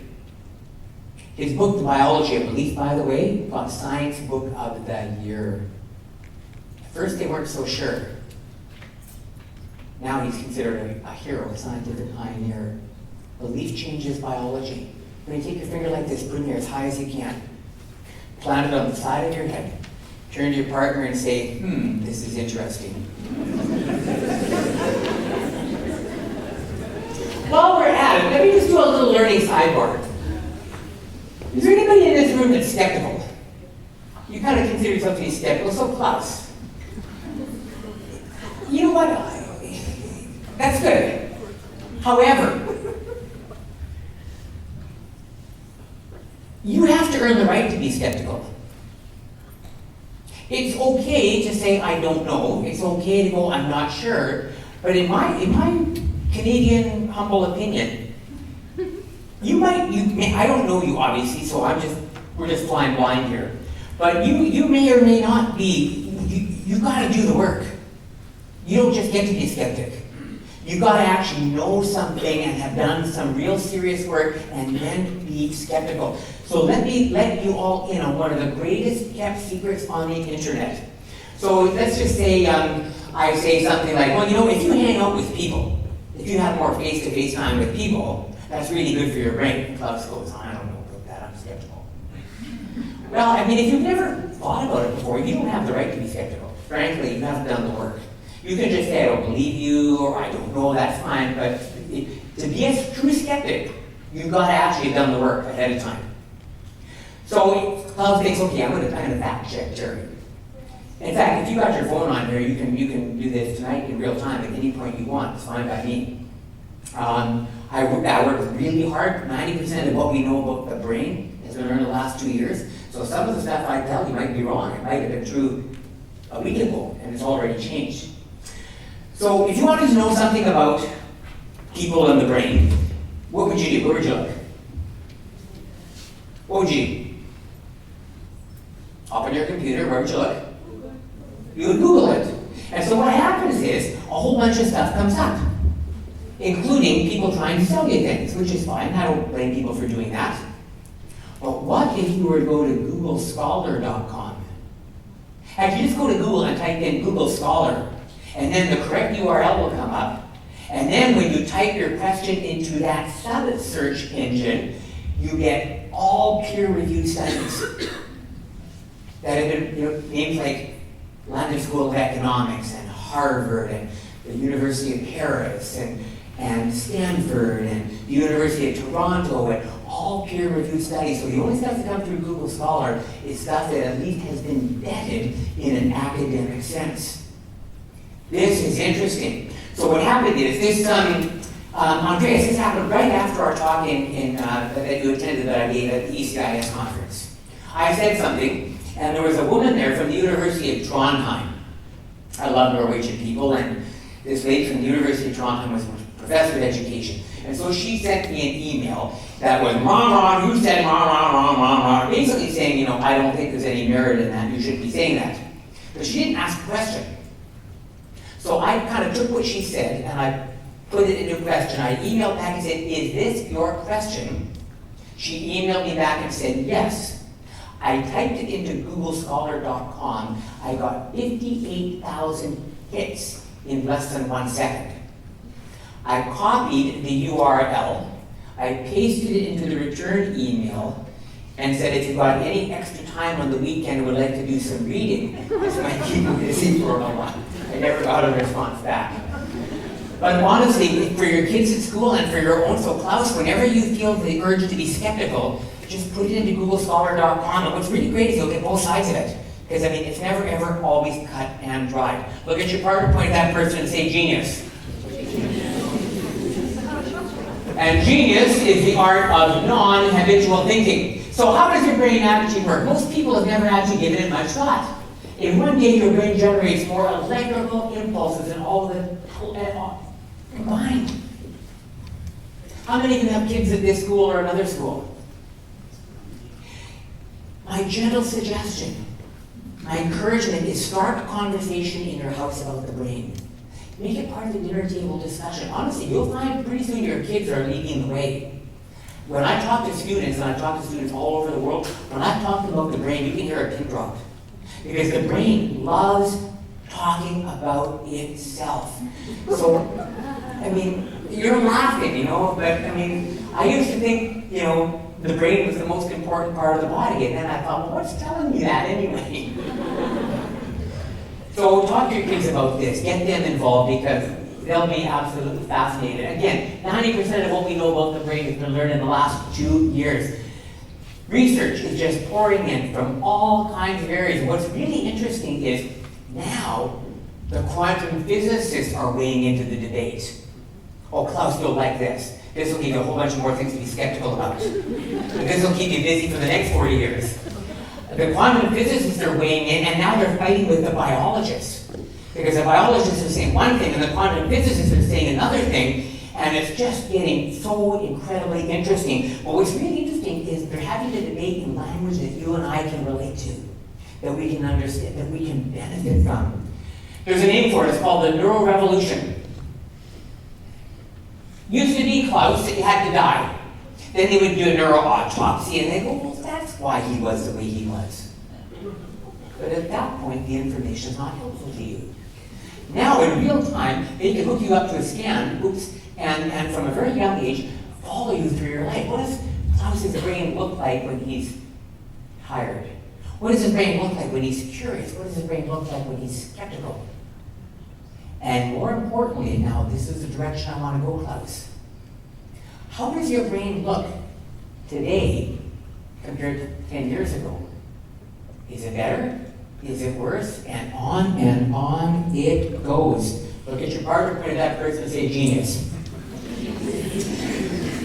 Speaker 1: His book, The Biology of Belief, by the way, got Science Book of the Year. At first they weren't so sure. Now he's considered a hero, a scientific pioneer. Belief changes biology. When you take your finger like this, put it as high as you can. Plant it on the side of your head. Turn to your partner and say, this is interesting. While we're at it, let me just do a little learning sidebar. Is there anybody in this room that's skeptical? You kind of consider yourself to be skeptical, so Klaus. You know what? That's good. However, you have to earn the right to be skeptical. It's okay to say, I don't know. It's okay to go, I'm not sure. But in my Canadian humble opinion, I don't know you obviously, so we're just flying blind here. But you may or may not be, you gotta do the work. You don't just get to be a skeptic. You gotta actually know something and have done some real serious work and then be skeptical. So let me let you all in on one of the greatest kept secrets on the internet. So let's just say I say something like, well, if you hang out with people, if you have more face-to-face time with people, that's really good for your brain. And Klaus goes, I don't know about that, I'm skeptical. Well, if you've never thought about it before, you don't have the right to be skeptical. Frankly, you haven't done the work. You can just say, I don't believe you, or I don't know, that's fine, but to be a true skeptic, you've got to actually have done the work ahead of time. So Klaus thinks, okay, I'm going to fact check Jerry. In fact, if you got your phone on here, you can do this tonight in real time at any point you want. It's fine by me. I worked really hard. 90% of what we know about the brain has been learned in the last 2 years. So some of the stuff I tell you might be wrong. It might have been true a week ago, and it's already changed. So if you wanted to know something about people and the brain, what would you do? Where would you look? What would you do? Up on your computer, where would you look? You would Google it. And so what happens is, a whole bunch of stuff comes up, including people trying to sell you things, which is fine. I don't blame people for doing that. But what if you were to go to googlescholar.com? And you just go to Google and type in Google Scholar, and then the correct URL will come up. And then when you type your question into that sub-search engine, you get all peer-reviewed studies that have been, names like London School of Economics and Harvard and the University of Paris and Stanford and the University of Toronto, and all peer-reviewed studies. So the only stuff that comes through Google Scholar is stuff that at least has been vetted in an academic sense. This is interesting. So what happened is this, Andreas, this happened right after our talk that you attended that I gave at the ECIS conference. I said something, and there was a woman there from the University of Trondheim. I love Norwegian people, and this lady from the University of Trondheim was a professor of education. And so she sent me an email that was, you said, basically saying, I don't think there's any merit in that, you shouldn't be saying that. But she didn't ask a question. So I kind of took what she said and I put it into a question. I emailed back and said, is this your question? She emailed me back and said, yes. I typed it into googlescholar.com. I got 58,000 hits in less than 1 second. I copied the URL, I pasted it into the return email, and said if you've got any extra time on the weekend and would like to do some reading, this might keep you busy for a while. I never got a response back. But honestly, for your kids at school and for your own, so Klaus, whenever you feel the urge to be skeptical, just put it into googlescholar.com, and what's really great is you'll get both sides of it. Because, I mean, it's never, ever, always cut and dried. Look at your partner, point at that person and say, genius. And genius is the art of non-habitual thinking. So how does your brain actually work? Most people have never actually given it much thought. In one day, your brain generates more electrical impulses than all of the combined. How many of you have kids at this school or another school? My gentle suggestion, my encouragement is start a conversation in your house about the brain. Make it part of the dinner table discussion. Honestly, you'll find pretty soon your kids are leading the way. When I talk to students, and I talk to students all over the world, when I talk about the brain, you can hear a pin drop. Because the brain loves talking about itself. So, I mean, you're laughing, you know, but I mean, I used to think, you know, the brain was the most important part of the body, and then I thought, well, what's telling me that anyway? So talk to your kids about this, get them involved because they'll be absolutely fascinated. Again, 90% of what we know about the brain has been learned in the last 2 years. Research is just pouring in from all kinds of areas. What's really interesting is now the quantum physicists are weighing into the debate. Oh, Klaus, you'll like this. This will give you a whole bunch more things to be skeptical about. This will keep you busy for the next 40 years. The quantum physicists are weighing in, and now they're fighting with the biologists. Because the biologists are saying one thing, and the quantum physicists are saying another thing, and it's just getting so incredibly interesting. But what's really interesting is they're having a debate in language that you and I can relate to, that we can understand, that we can benefit from. There's a name for it, it's called the neuro revolution. Used to be, Klaus, that you had to die. Then they would do a neuroautopsy, and they go, well, that's why he was the way he was. But at that point, the information is not helpful to you. Now, in real time, they can hook you up to a scan, and from a very young age, follow you through your life. What does Klaus's brain look like when he's tired? What does his brain look like when he's curious? What does his brain look like when he's skeptical? And more importantly, now this is the direction I want to go, Klaus. How does your brain look today compared to 10 years ago? Is it better? Is it worse? And on it goes. Look at your partner, point at that person and say, genius.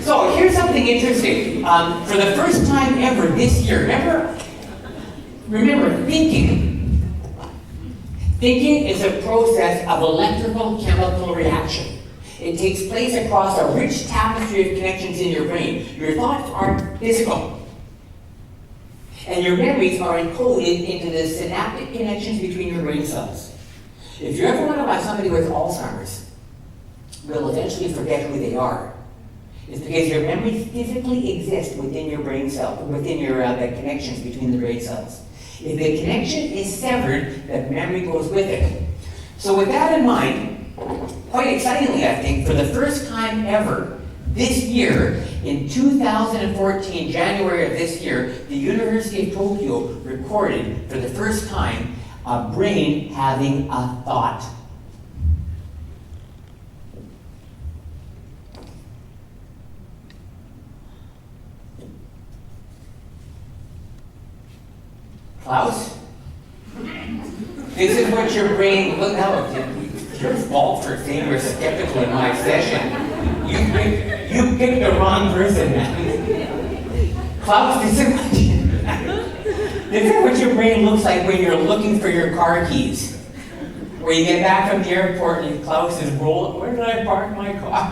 Speaker 1: So here's something interesting. For the first time ever this year, remember thinking. Thinking is a process of electrical chemical reaction. It takes place across a rich tapestry of connections in your brain. Your thoughts are physical. And your memories are encoded into the synaptic connections between your brain cells. If you're ever wondered why somebody with Alzheimer's will eventually forget who they are, it's because your memories physically exist within your brain cell, within your the connections between the brain cells. If the connection is severed, the memory goes with it. So with that in mind, quite excitingly, I think, for the first time ever, this year, in 2014, January of this year, the University of Tokyo recorded, for the first time, a brain having a thought. Klaus? This is what your brain, look how it's your fault for saying you're skeptical in my session. You picked the wrong person, man. Klaus, this is what your brain looks like when you're looking for your car keys. Where you get back from the airport and Klaus is rolling, where did I park my car?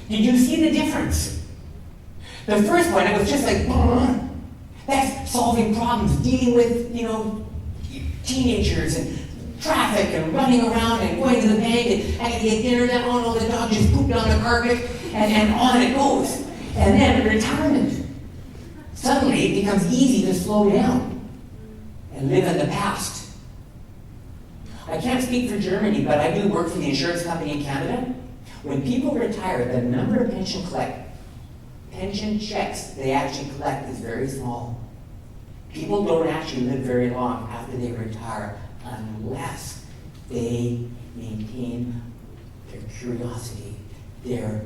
Speaker 1: Did you see the difference? The first one, it was just like, that's solving problems, dealing with, teenagers and traffic and running around and going to the bank and I gotta get dinner, then oh no, the dog just pooped on the carpet, and on it goes. And then retirement. Suddenly it becomes easy to slow down and live in the past. I can't speak for Germany, but I do work for the insurance company in Canada. When people retire, the number of pension checks they actually collect is very small. People don't actually live very long after they retire unless they maintain their curiosity, their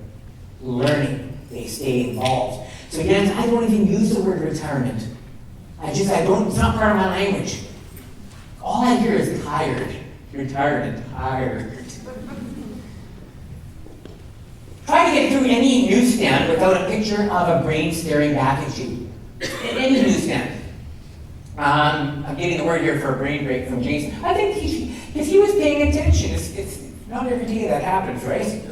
Speaker 1: learning, they stay involved. So again, I don't even use the word retirement. It's not part of my language. All I hear is tired, retirement, tired. Try to get through any newsstand without a picture of a brain staring back at you. Any newsstand. I'm getting the word here for a brain break from Jason. I think if he was paying attention, it's not every day that happens, right?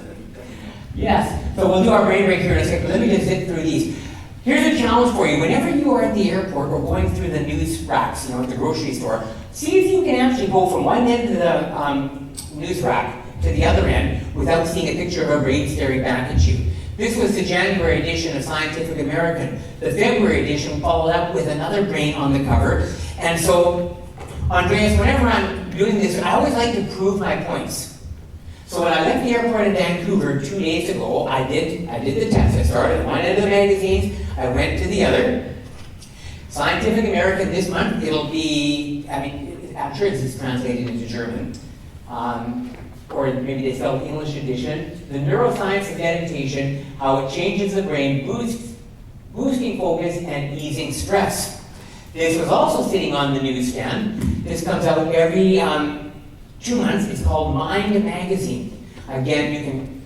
Speaker 1: Yes. So we'll do our brain break here in a second. Let me just zip through these. Here's a challenge for you. Whenever you are at the airport or going through the news racks, at the grocery store, see if you can actually go from one end of the news rack to the other end without seeing a picture of a brain staring back at you. This was the January edition of Scientific American. The February edition followed up with another brain on the cover. And so, Andreas, whenever I'm doing this, I always like to prove my points. So when I left the airport in Vancouver 2 days ago, I did the test. I started at one end of the magazines, I went to the other. Scientific American this month, it'll be, I'm sure it's translated into German. Or maybe they sell the English edition, The Neuroscience of Meditation, How It Changes the Brain, Boosting Focus and Easing Stress. This was also sitting on the newsstand. This comes out every 2 months. It's called Mind Magazine. Again, you can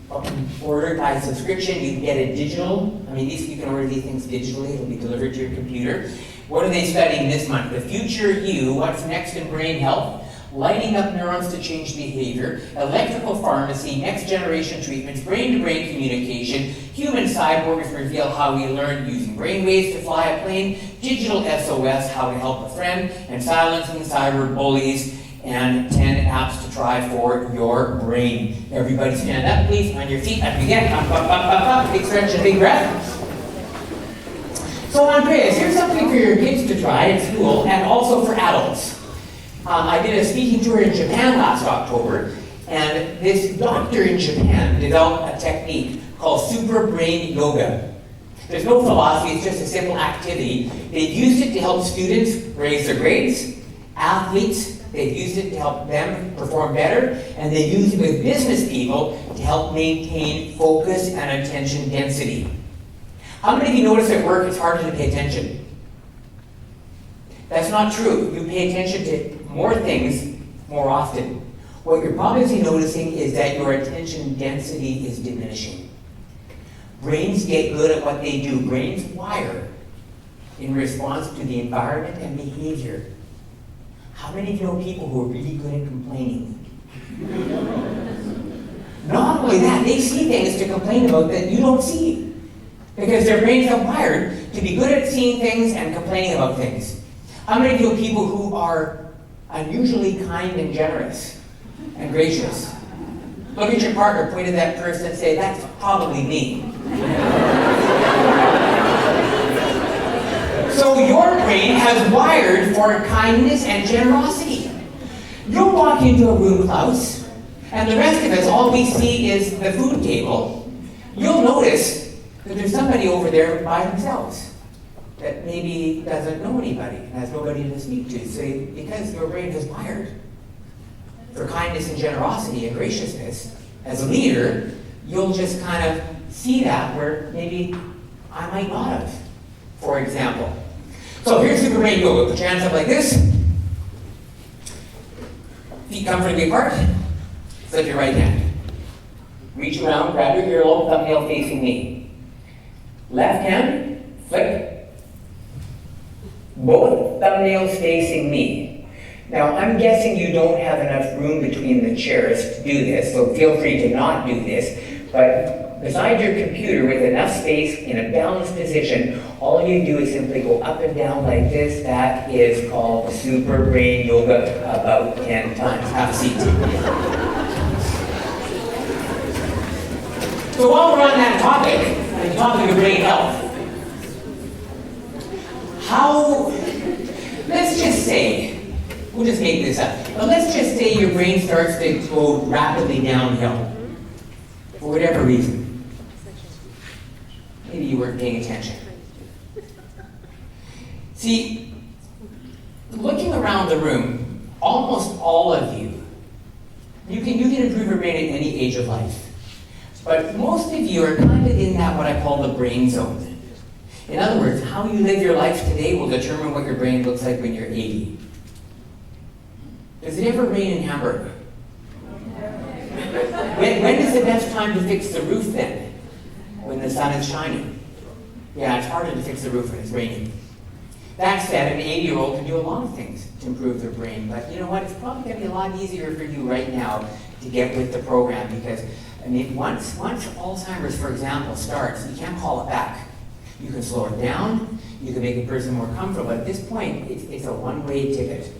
Speaker 1: order it by subscription. You can get it digital. You can order these things digitally. It'll be delivered to your computer. What are they studying this month? The future you, what's next in brain health, lighting up neurons to change behavior, electrical pharmacy, next generation treatments, brain-to-brain communication, human cyborgs reveal how we learn using brainwaves to fly a plane, digital SOS, how to help a friend, and silencing cyber bullies, and 10 apps to try for your brain. Everybody stand up, please, on your feet, up again, up, big stretch and big breath. So Andreas, here's something for your kids to try at school, and also for adults. I did a speaking tour in Japan last October, and this doctor in Japan developed a technique called super brain yoga. There's no philosophy, it's just a simple activity. They've used it to help students raise their grades, athletes, they've used it to help them perform better, and they've used it with business people to help maintain focus and attention density. How many of you notice at work it's harder to pay attention? That's not true. You pay attention to more things more often. What you're probably noticing is that your attention density is diminishing. Brains get good at what they do. Brains wire in response to the environment and behavior. How many of you know people who are really good at complaining? Not only that, they see things to complain about that you don't see. Because their brains are wired to be good at seeing things and complaining about things. How many of you know people who are unusually kind and generous and gracious? Look at your partner, point at that person and say, that's probably me. So your brain has wired for kindness and generosity. You'll walk into a room, Klaus, and the rest of us, all we see is the food table. You'll notice that there's somebody over there by themselves that maybe doesn't know anybody, has nobody to speak to. So because your brain is wired for kindness and generosity and graciousness, as a leader, you'll just kind of see that where maybe I might not have, for example. So here's super brain yoga. Put your hands up like this. Feet comfortably apart. Flip your right hand. Reach around, grab your earlobe, thumbnail facing me. Left hand, flip. Both thumbnails facing me. Now, I'm guessing you don't have enough room between the chairs to do this, so feel free to not do this, but beside your computer with enough space in a balanced position. All you do is simply go up and down like this. That is called super brain yoga about 10 times. Have a seat. So while we're on that topic, the topic of brain health, let's just say, we'll just make this up, but let's just say your brain starts to go rapidly downhill for whatever reason. Maybe you weren't paying attention. See, looking around the room, almost all of you can improve your brain at any age of life. But most of you are kind of in that what I call the brain zone. In other words, how you live your life today will determine what your brain looks like when you're 80. Does it ever rain in Hamburg? When is the best time to fix the roof then? When the sun is shining. Yeah, it's harder to fix the roof when it's raining. That said, an 80-year-old can do a lot of things to improve their brain, but you know what? It's probably going to be a lot easier for you right now to get with the program because, I mean, once Alzheimer's, for example, starts, you can't call it back. You can slow it down, you can make a person more comfortable, but at this point, it's a one-way ticket.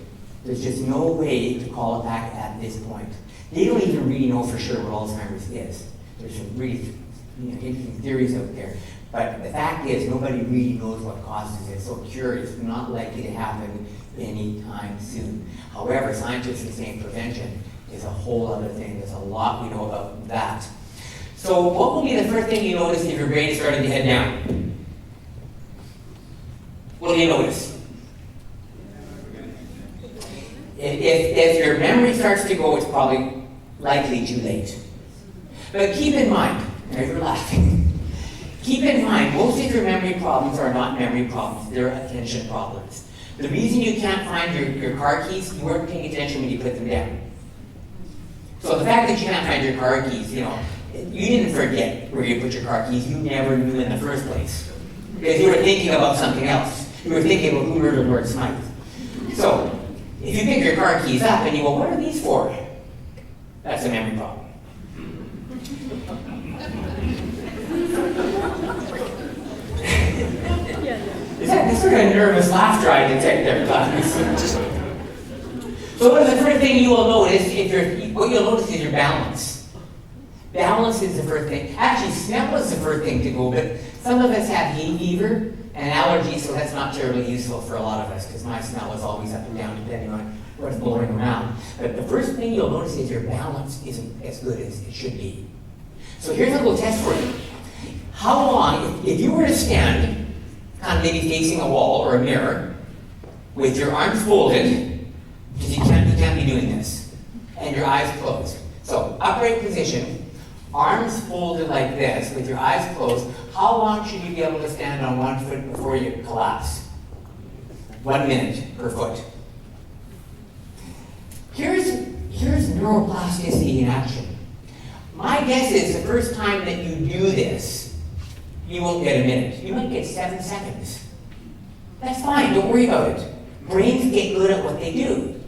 Speaker 1: There's just no way to call it back at this point. They don't even really know for sure what Alzheimer's is. There's some really interesting theories out there. But the fact is, nobody really knows what causes it, so cure is not likely to happen anytime soon. However, scientists are saying prevention is a whole other thing. There's a lot we know about that. So what will be the first thing you notice if your brain is starting to head down? What do you notice? If your memory starts to go, it's probably likely too late. But keep in mind, now you're laughing, keep in mind, most of your memory problems are not memory problems, they're attention problems. The reason you can't find your car keys, you weren't paying attention when you put them down. So the fact that you can't find your car keys, you didn't forget where you put your car keys, you never knew in the first place. Because you were thinking about something else. You were thinking about who murdered Lord Smythe. So, if you pick your car keys up and you go, what are these for? That's a memory problem. Is that sort of a nervous laughter I detect there, class? So what is the first thing you will notice what you'll notice is your balance. Balance is the first thing. Actually, smell is the first thing to go, but some of us have hay fever and allergies, so that's not terribly useful for a lot of us, because my smell is always up and down depending on what's blowing around. But the first thing you'll notice is your balance isn't as good as it should be. So here's a little test for you. How long, if you were to stand, kind of maybe facing a wall or a mirror, with your arms folded, because you can't be doing this, and your eyes closed. So upright position, arms folded like this, with your eyes closed, how long should you be able to stand on one foot before you collapse? 1 minute per foot. Here's neuroplasticity in action. My guess is the first time that you do this, you won't get a minute. You might get 7 seconds. That's fine, don't worry about it. Brains get good at what they do.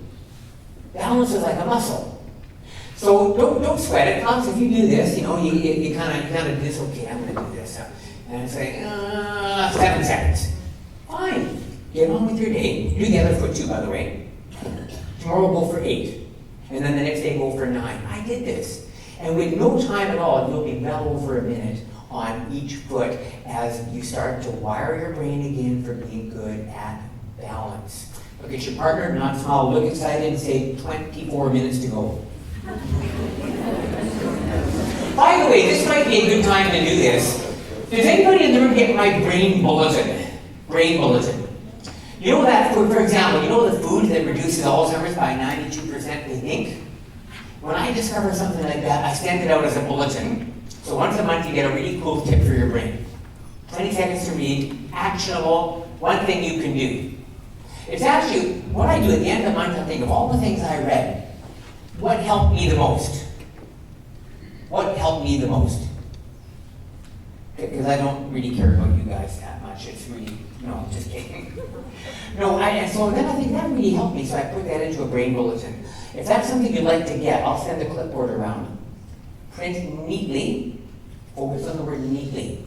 Speaker 1: Balance is like a muscle. So don't sweat it. As if you do this, you kind of do this, okay, I'm gonna do this. And say, 7 seconds. Fine. Get on with your day. Do the other foot too, by the way. Tomorrow we'll go for 8. And then the next day go for 9. I did this. And with no time at all, you'll be well over a minute on each foot as you start to wire your brain again for being good at balance. Look at your partner, not smile, look excited and say 24 minutes to go. By the way, this might be a good time to do this. Does anybody in the room get my brain bulletin? Brain bulletin. You know that, for example, you know the food that reduces Alzheimer's by 92%, they think? When I discover something like that, I send it out as a bulletin. So once a month you get a really cool tip for your brain. 20 seconds to read, actionable, one thing you can do. It's actually, what I do at the end of the month, I think of all the things I read. What helped me the most? What helped me the most? Because I don't really care about you guys that much. It's really, no, just kidding. So then I think that really helped me, so I put that into a brain bulletin. If that's something you'd like to get, I'll send the clipboard around. Print neatly, Focus on the word neatly.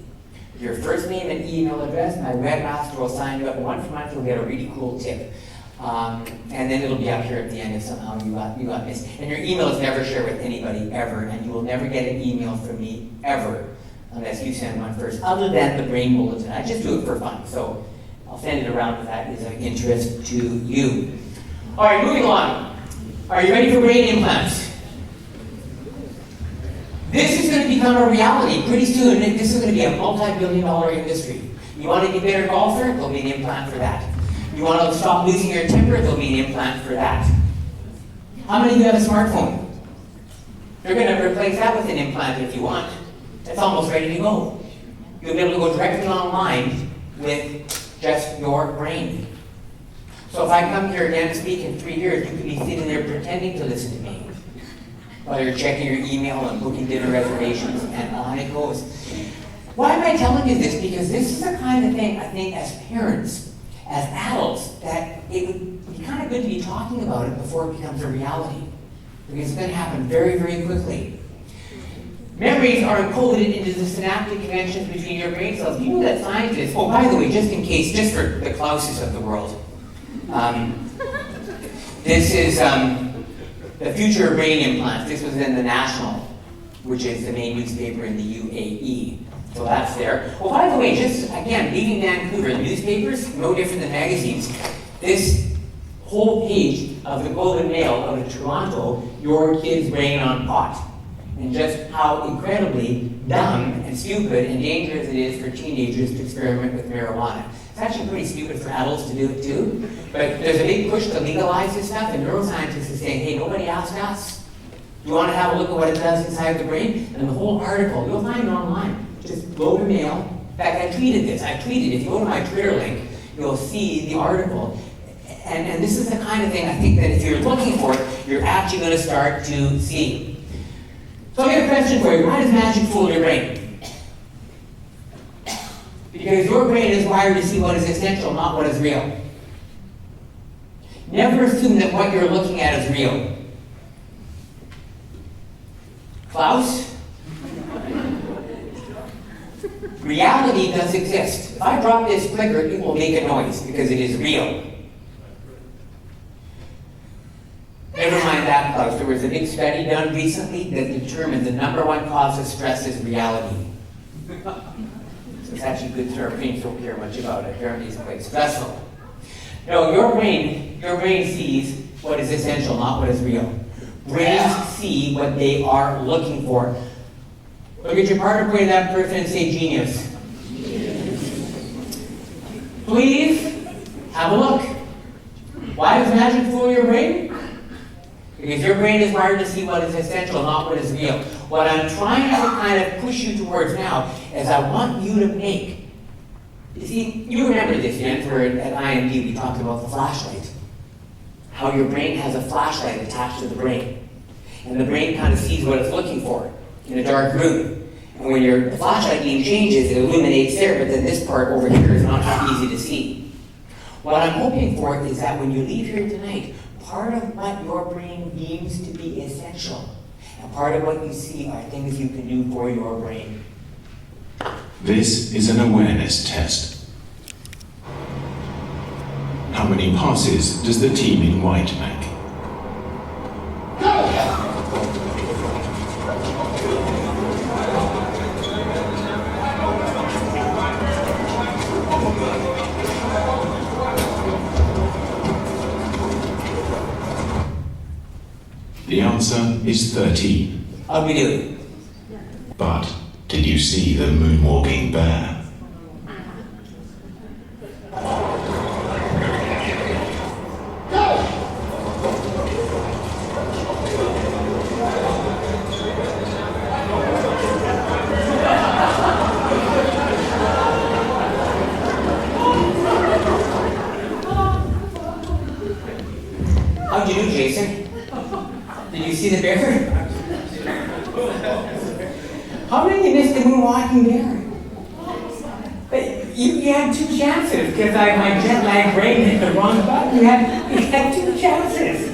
Speaker 1: Your first name and email address, my webmaster will sign you up once a month, you'll get a really cool tip. And then it'll be up here at the end if somehow you got missed. And your email is never shared with anybody ever, and you will never get an email from me ever unless you send one first, other than the brain bulletin. I just do it for fun, so I'll send it around if that is of interest to you. All right, moving on. Are you ready for brain implants? This is going to become a reality pretty soon. This is going to be a multi-billion-dollar industry. You want to be a better golfer? There'll be an implant for that. You want to stop losing your temper? There'll be an implant for that. How many of you have a smartphone? You're going to replace that with an implant if you want. It's almost ready to go. You'll be able to go directly online with just your brain. So if I come here again to speak in 3 years, you could be sitting there pretending to listen to me while you're checking your email and booking dinner reservations, and on it goes. Why am I telling you this? Because this is the kind of thing I think as parents, as adults, that it would be kind of good to be talking about it before it becomes a reality. Because it's going to happen very, very quickly. Memories are encoded into the synaptic connections between your brain cells. You know that scientists, oh, by the way, just in case, just for the Klauses of the world, this is the future of brain implants. This was in the National, which is the main newspaper in the UAE. So that's there. Oh, by the way, just again, leaving Vancouver, the newspapers, no different than magazines. This whole page of the Golden Mail out of Toronto, your kid's brain on pot. And just how incredibly dumb and stupid and dangerous it is for teenagers to experiment with marijuana. It's actually pretty stupid for adults to do it too, but there's a big push to legalize this stuff, and neuroscientists are saying, hey, nobody asked us. You want to have a look at what it does inside the brain? And the whole article, you'll find it online. Just go to mail. In fact, I tweeted this. If you go to my Twitter link, you'll see the article. And this is the kind of thing I think that if you're looking for it, you're actually going to start to see. So I got a question for you. Why does magic fool your brain? Because your brain is wired to see what is essential, not what is real. Never assume that what you're looking at is real. Klaus? Reality does exist. If I drop this clicker, it will make a noise because it is real. Never mind that, Klaus. There was a big study done recently that determined the #1 cause of stress is reality. So it's actually good to our brains don't care much about it. Apparently it's quite stressful. No, your brain sees what is essential, not what is real. Brains see what they are looking for. Look at your partner, point at that person and say genius. Please have a look. Why does magic fool your brain? Because your brain is wired to see what is essential, not what is real. What I'm trying to kind of push you towards now is I want you to make. You see, you remember this, Jens, where at IMD we talked about the flashlight. How your brain has a flashlight attached to the brain. And the brain kind of sees what it's looking for in a dark room. And when the flashlight beam changes, it illuminates there, but then this part over here is not so easy to see. What I'm hoping for is that when you leave here tonight, part of what your brain deems to be essential, and part of what you see are things you can do for your brain.
Speaker 8: This is an awareness test. How many passes does the team in white make? The answer is 13.
Speaker 1: How'd we do?
Speaker 8: But did you see the moonwalking bear?
Speaker 1: How'd you do, Jason? Did you see the bear? How did you miss the moonwalking bear? But you had 2 chances because my jet lag brain hit the wrong button. You had 2 chances.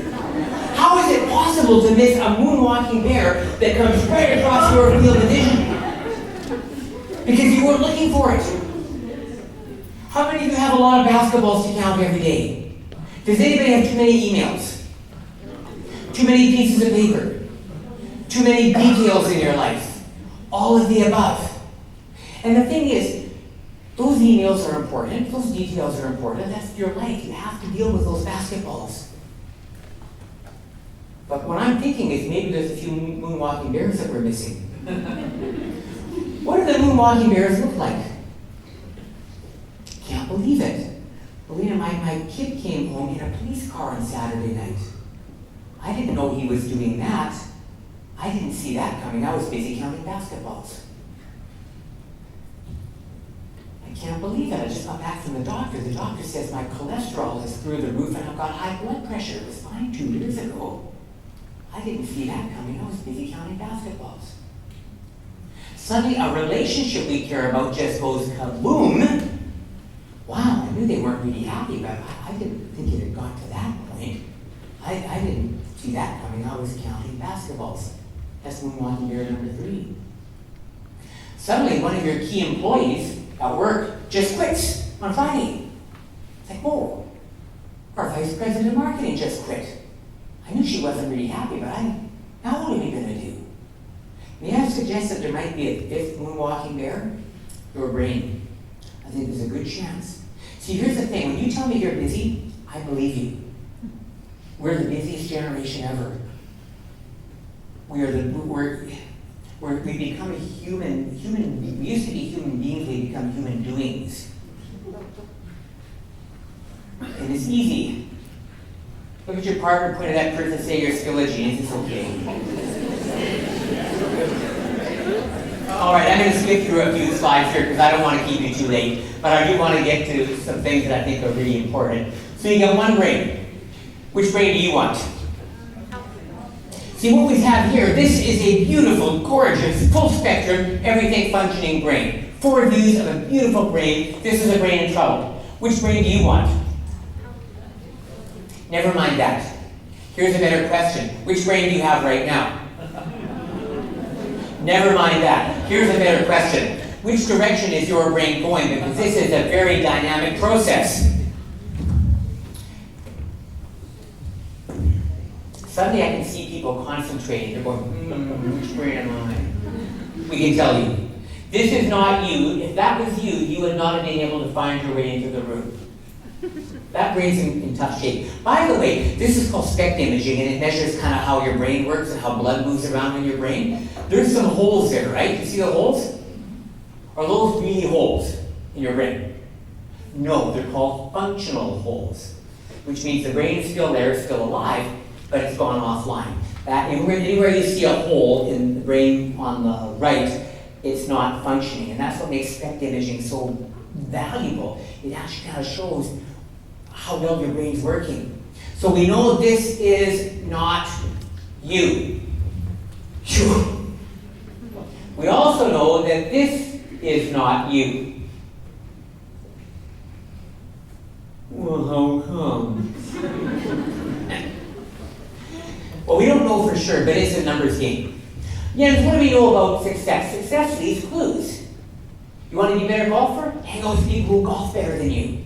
Speaker 1: How is it possible to miss a moonwalking bear that comes right across your field of vision? Because you weren't looking for it. How many of you have a lot of basketballs to count every day? Does anybody have too many emails? Too many pieces of paper? Too many details in your life? All of the above. And the thing is, those emails are important, those details are important, that's your life. You have to deal with those basketballs. But what I'm thinking is maybe there's a few moonwalking bears that we're missing. What do the moonwalking bears look like? Can't believe it. Melina, my kid came home in a police car on Saturday night. I didn't know he was doing that. I didn't see that coming. I was busy counting basketballs. I can't believe it. I just got back from the doctor. The doctor says my cholesterol is through the roof and I've got high blood pressure. It was fine 2 years ago. I didn't see that coming. I was busy counting basketballs. Suddenly, a relationship we care about just goes kaboom. Wow, I knew they weren't really happy, but I didn't think it had got to that point. I didn't see that coming. I was counting basketballs. That's moonwalking bear number 3. Suddenly, one of your key employees at work just quits on Friday. It's like, whoa, our vice president of marketing just quit. I knew she wasn't really happy, but now what are we going to do? May I suggest that there might be a 5th moonwalking bear? Your brain. I think there's a good chance. See, here's the thing. When you tell me you're busy, I believe you. We're the busiest generation ever. We become a human, we used to be human beings, we become human doings. And it's easy. Look at your partner, point at that person, say you're still a genius, it's okay. All right, I'm going to skip through a few slides here because I don't want to keep you too late, but I do want to get to some things that I think are really important. So you got one brain. Which brain do you want? See what we have here, this is a beautiful, gorgeous, full spectrum, everything functioning brain. 4 views of a beautiful brain. This is a brain in trouble. Which brain do you want? Never mind that. Here's a better question. Which brain do you have right now? Never mind that. Here's a better question. Which direction is your brain going? Because this is a very dynamic process. Suddenly I can see people concentrating. They're going, which brain am I? We can tell you. This is not you. If that was you, you would not have been able to find your way into the room. That brain's in tough shape. By the way, this is called SPECT imaging, and it measures kind of how your brain works and how blood moves around in your brain. There's some holes there, right? You see the holes? Are those really holes in your brain? No, they're called functional holes, which means the brain is still there, it's still alive, but it's gone offline. Anywhere you see a hole in the brain on the right, it's not functioning, and that's what makes SPECT imaging so valuable. It actually kind of shows how well your brain's working. So we know this is not you. Phew. We also know that this is not you. Well, how come? Well, we don't know for sure, but it's a numbers game. Jens, what do we know about success? Success leaves clues. You want to be a better golfer? Hang out with people who golf better than you.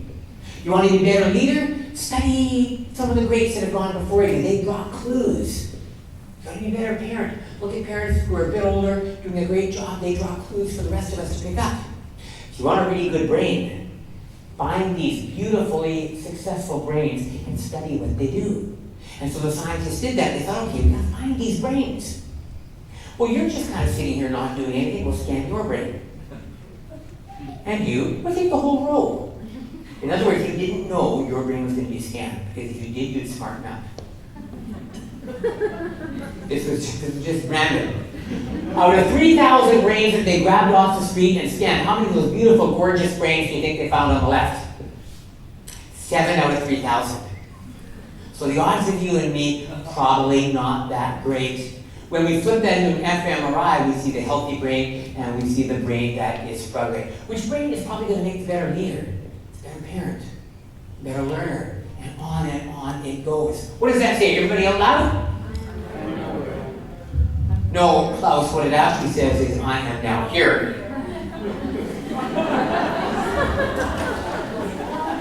Speaker 1: You want to be a better leader? Study some of the greats that have gone before you. They brought clues. You want to be a better parent? Look at parents who are a bit older, doing a great job. They draw clues for the rest of us to pick up. If you want a really good brain, find these beautifully successful brains and study what they do. And so the scientists did that. They thought, okay, we got to find these brains. Well, you're just kind of sitting here not doing anything. We'll scan your brain. And you, we'll take the whole row. In other words, you didn't know your brain was going to be scanned, because if you did, you'd smart enough. This was just random. Out of 3,000 brains that they grabbed off the street and scanned, how many of those beautiful, gorgeous brains do you think they found on the left? 7 out of 3,000. So the odds of you and me, probably not that great. When we flip that into an fMRI, we see the healthy brain and we see the brain that is struggling. Which brain is probably going to make the better leader, the better parent, better learner, and on it goes. What does that say? Everybody out loud? No, Klaus, what it actually says is, I am now here.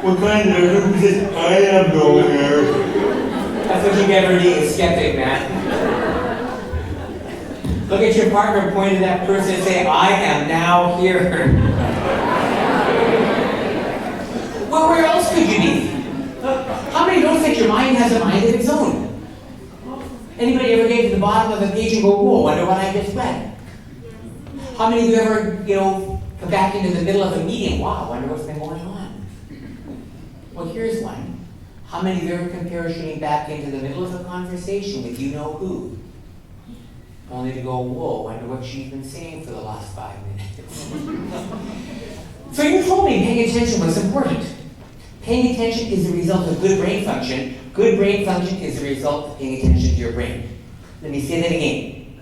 Speaker 1: What kind of nervousness I am going here? That's what you get for being a skeptic, man. Look at your partner, point to that person and say, I am now here. Well, where else could you be? How many notice that your mind has a mind of its own? Anybody ever get to the bottom of the page and go, whoa, wonder what I just read? How many of you ever, come back into the middle of a meeting? Wow, wonder what's been going on. Well, here's one. How many of you ever come parachuting back into the middle of a conversation with you know who? Only to go, whoa, wonder what she's been saying for the last 5 minutes. So you told me paying attention was important. Paying attention is the result of good brain function. Good brain function is the result of paying attention to your brain. Let me say that again.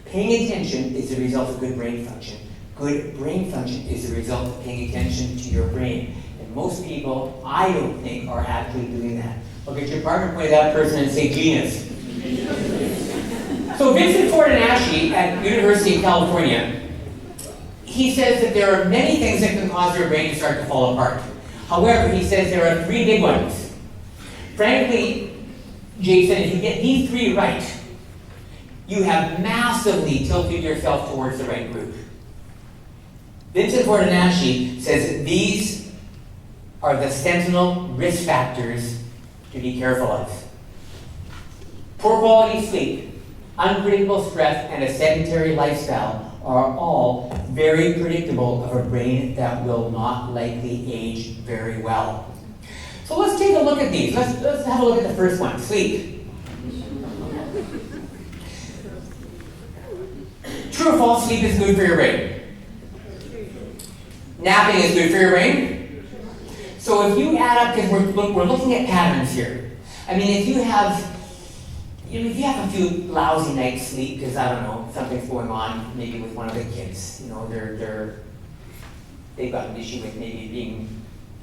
Speaker 1: Paying attention is the result of good brain function. Good brain function is the result of paying attention to your brain. And most people, I don't think, are actually doing that. Look at your partner, point at that person and say, genius. So Vincent Ford and Ashley at University of California, he says that there are many things that can cause your brain to start to fall apart. However, he says there are 3 big ones. Frankly, Jason, if you get these 3 right, you have massively tilted yourself towards the right group. Vincent Ford and Ashley says that these are the sentinel risk factors to be careful of. Poor quality sleep, unpredictable stress, and a sedentary lifestyle are all very predictable of a brain that will not likely age very well. So let's take a look at these. Let's have a look at the first one, sleep. True or false, sleep is good for your brain? Napping is good for your brain? So if you add up, because we're looking at patterns here. I mean, if you have a few lousy nights sleep, because I don't know, something's going on maybe with one of the kids, they've got an issue with maybe being,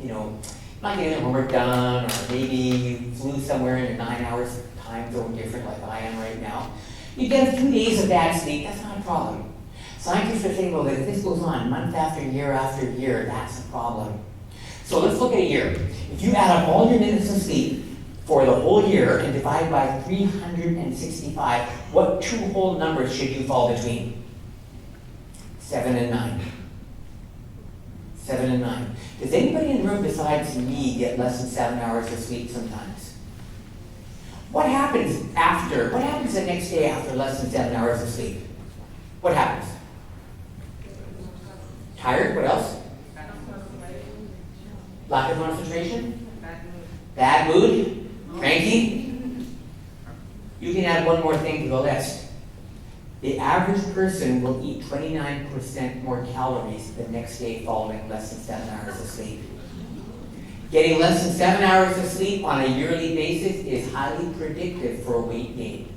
Speaker 1: not getting their homework done, or maybe you flew somewhere in a 9 hours time zone different like I am right now. You get a few days of bad sleep, that's not a problem. Scientists are saying, well, if this goes on month after year, that's a problem. So let's look at a year. If you add up all your minutes of sleep for the whole year and divide by 365, what 2 whole numbers should you fall between? 7 and 9. 7 and 9. Does anybody in the room besides me get less than 7 hours of sleep sometimes? What happens the next day after less than 7 hours of sleep? What happens? Tired, what else? Lack of concentration? Bad mood? Cranky? You can add one more thing to the list. The average person will eat 29% more calories the next day following less than 7 hours of sleep. Getting less than 7 hours of sleep on a yearly basis is highly predictive for weight gain.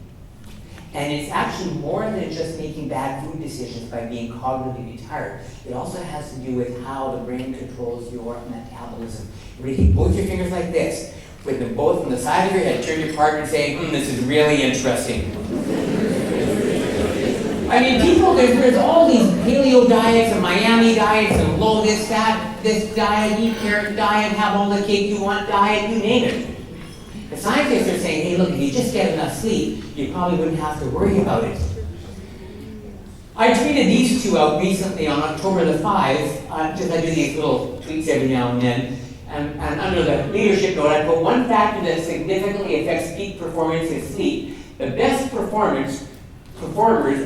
Speaker 1: And it's actually more than just making bad food decisions by being cognitively tired. It also has to do with how the brain controls your metabolism. You take both your fingers like this, with them both on the side of your head, turn to your partner and say, this is really interesting. I mean, people, there's all these paleo diets and Miami diets and low this, fat, this diet, eat carrot diet, have all the cake you want diet, you name it. The scientists are saying, hey, look, if you just get enough sleep, you probably wouldn't have to worry about it. I tweeted these 2 out recently on October the 5th, just I do these little tweets every now and then, and under the leadership note, I put one factor that significantly affects peak performance is sleep. The best performers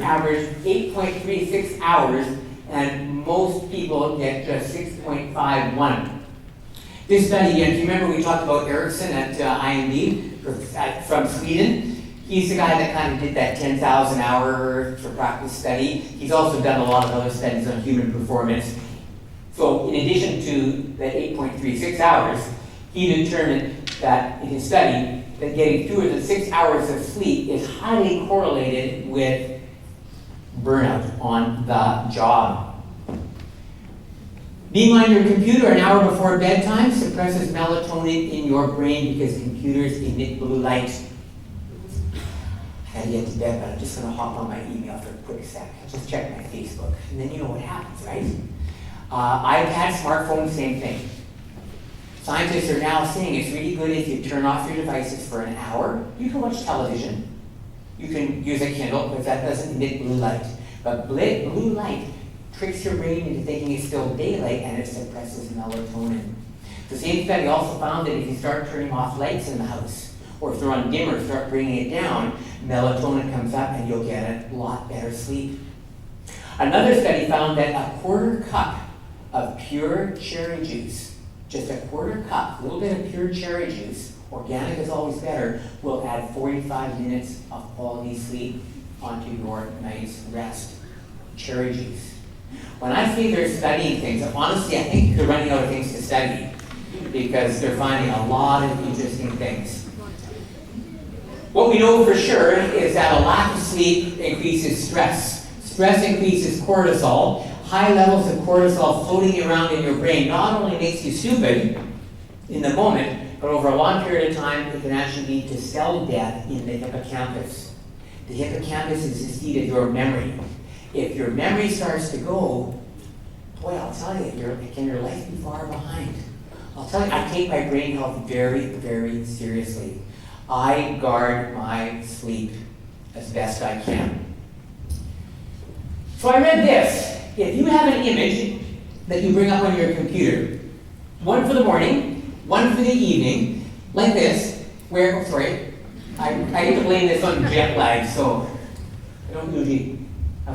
Speaker 1: average 8.36 hours, and most people get just 6.51. This study, again, do you remember we talked about Ericsson at IMD from Sweden? He's the guy that kind of did that 10,000 hour for practice study. He's also done a lot of other studies on human performance. So in addition to that 8.36 hours, he determined that in his study that getting fewer than 6 hours of sleep is highly correlated with burnout on the job. Being on your computer an hour before bedtime suppresses melatonin in your brain because computers emit blue light. I had to get to bed, but I'm just going to hop on my email for a quick sec. Just check my Facebook, and then you know what happens, right? iPad, smartphone, same thing. Scientists are now saying it's really good if you turn off your devices for an hour. You can watch television. You can use a Kindle because that doesn't emit blue light. But blue light tricks your brain into thinking it's still daylight and it suppresses melatonin. The same study also found that if you start turning off lights in the house, or if they're on dimmer, start bringing it down, melatonin comes up and you'll get a lot better sleep. Another study found that a quarter cup of pure cherry juice, just a quarter cup, a little bit of pure cherry juice, organic is always better, will add 45 minutes of quality sleep onto your night's rest. Cherry juice. When I say they're studying things, honestly, I think they're running out of things to study because they're finding a lot of interesting things. What we know for sure is that a lack of sleep increases stress. Stress increases cortisol. High levels of cortisol floating around in your brain not only makes you stupid in the moment, but over a long period of time, it can actually lead to cell death in the hippocampus. The hippocampus is the seat of your memory. If your memory starts to go, boy, I'll tell you, can your life be far behind? I'll tell you, I take my brain health very, very seriously. I guard my sleep as best I can. So I read this. If you have an image that you bring up on your computer, one for the morning, one for the evening, like this, where, I hate to blame this on jet lag, so I don't usually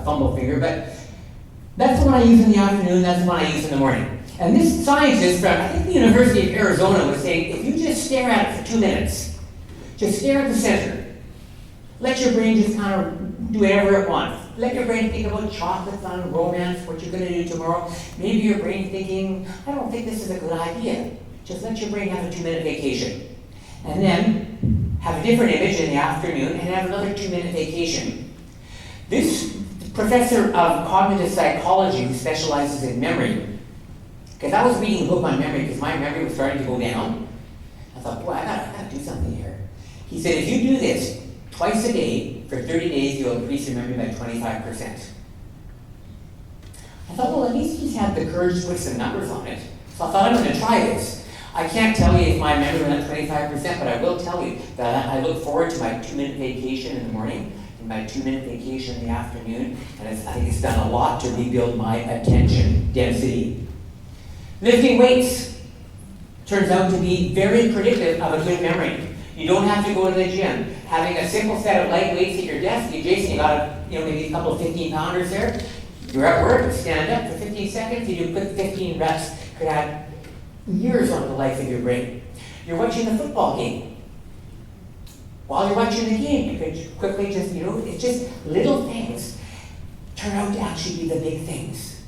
Speaker 1: fumble finger, but that's the one I use in the afternoon, that's the one I use in the morning. And this scientist from, I think the University of Arizona was saying, if you just stare at it for 2 minutes, just stare at the center, let your brain just kind of do whatever it wants. Let your brain think about chocolate, fun, romance, what you're going to do tomorrow. Maybe your brain thinking, I don't think this is a good idea. Just let your brain have a 2-minute vacation. And then have a different image in the afternoon and have another 2-minute vacation. This professor of cognitive psychology who specializes in memory, because I was reading a book on memory because my memory was starting to go down. I thought, boy, I gotta do something here. He said, if you do this twice a day for 30 days, you'll increase your memory by 25%. I thought, well, at least he's had the courage to put some numbers on it. So I thought, I'm going to try this. I can't tell you if my memory went up 25%, but I will tell you that I look forward to my 2-minute vacation in the morning and my 2-minute vacation in the afternoon, and I think it's done a lot to rebuild my attention density. Lifting weights turns out to be very predictive of a good memory. You don't have to go to the gym. Having a simple set of light weights at your desk, Jason, you got maybe a couple of 15-pounders there. You're at work, stand up for 15 seconds, you do quick 15 reps, could add years on the life of your brain. You're watching a football game. While you're watching the game, you could quickly just, it's just little things turn out to actually be the big things.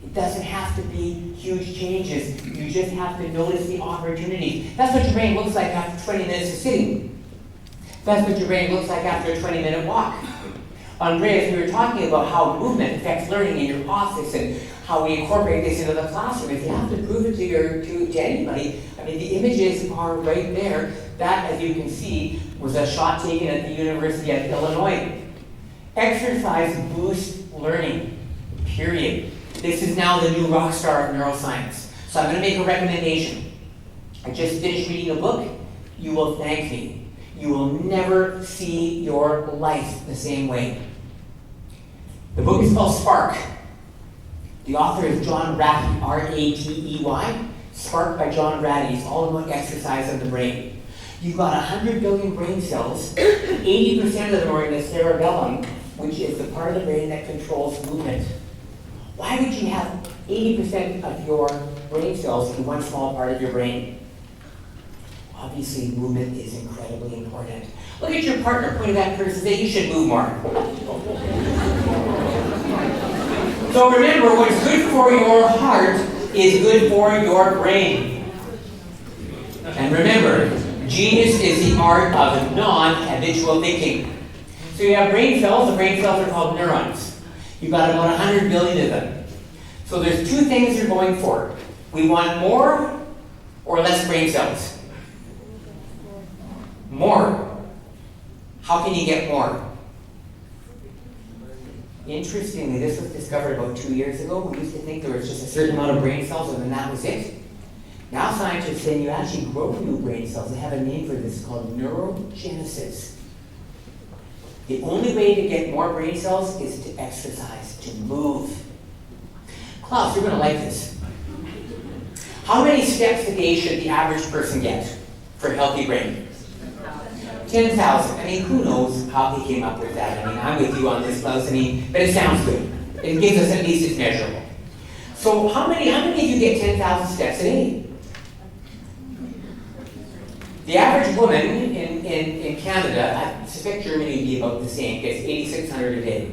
Speaker 1: It doesn't have to be huge changes. You just have to notice the opportunity. That's what your brain looks like after 20 minutes of sitting. That's what your brain looks like after a 20-minute walk. Andreas, we were talking about how movement affects learning in your office and how we incorporate this into the classroom. If you have to prove it to anybody, the images are right there. That, as you can see, was a shot taken at the University of Illinois. Exercise boosts learning, period. This is now the new rock star of neuroscience. So I'm going to make a recommendation. I just finished reading a book. You will thank me. You will never see your life the same way. The book is called Spark. The author is John Ratey, R-A-T-E-Y. Spark by John Ratey. It's all about exercise of the brain. You've got 100 billion brain cells. 80% of them are in the cerebellum, which is the part of the brain that controls movement. Why would you have 80% of your brain cells in one small part of your brain? Obviously, movement is incredibly important. Look at your partner, point at that person, say you should move more. So remember, what's good for your heart is good for your brain. And remember, genius is the art of non-habitual thinking. So you have brain cells. The brain cells are called neurons. You've got about 100 billion of them. So there's two things you're going for. We want more or less brain cells? More. How can you get more? Interestingly, this was discovered about 2 years ago. We used to think there was just a certain amount of brain cells and then that was it. Now scientists say you actually grow new brain cells. They have a name for this called neurogenesis. The only way to get more brain cells is to exercise, to move. Klaus, you're going to like this. How many steps a day should the average person get for a healthy brain? 10,000. I mean, who knows how he came up with that? I mean, I'm with you on this, Klaus. I mean, but it sounds good. It gives us at least it's measurable. So how many of you get 10,000 steps a day? The average woman in Canada, I suspect Germany would be about the same, gets 8,600 a day.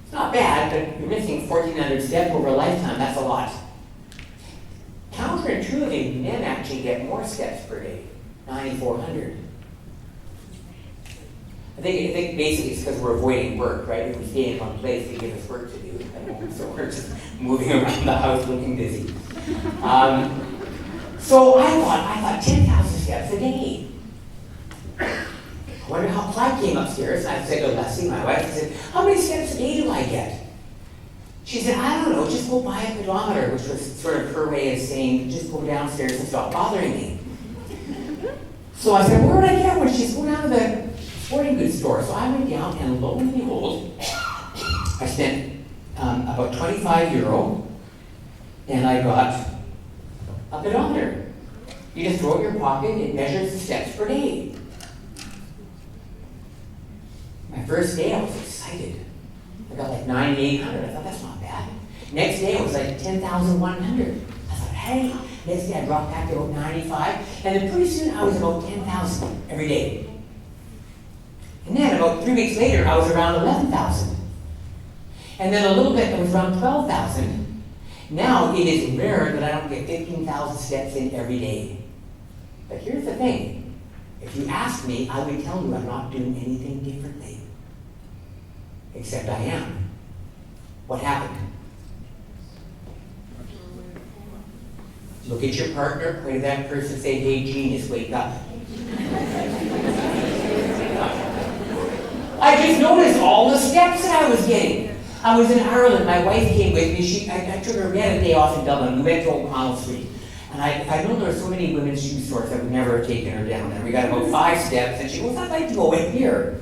Speaker 1: It's not bad, but you're missing 1,400 steps over a lifetime. That's a lot. Counterintuitive, men actually get more steps per day, 9,400. I think basically it's because we're avoiding work, right? If we stay in one place, they give us work to do. So we're just moving around the house looking busy. So I thought 10,000 steps a day. I wonder how Clyde came upstairs. And I said to Leslie, my wife, I said, how many steps a day do I get? She said, I don't know, just go buy a pedometer, which was sort of her way of saying, just go downstairs and stop bothering me. So I said, where would I get one? She said, go down to the sporting goods store. So I went down and lo and behold, I spent about €25 and I got a pedometer. You just throw it in your pocket, it measures the steps per day. My first day I was excited. I got like 9,800. I thought that's not bad. Next day it was like 10,100. I thought, hey. Next day I dropped back to about 95. And then pretty soon I was about 10,000 every day. And then about 3 weeks later I was around 11,000. And then a little bit I was around 12,000. Now it is rare that I don't get 15,000 steps in every day. But here's the thing. If you ask me, I would tell you I'm not doing anything differently. Except I am. What happened? Look at your partner, point to that person, say, hey, genius, wake up. I just noticed all the steps that I was getting. I was in Ireland, my wife came with me, I took her, we had a day off in Dublin, we went to O'Connell Street. And I know there were so many women's shoe stores that would never have taken her down there. We got about 5 steps, and she goes, I'd like to go in here.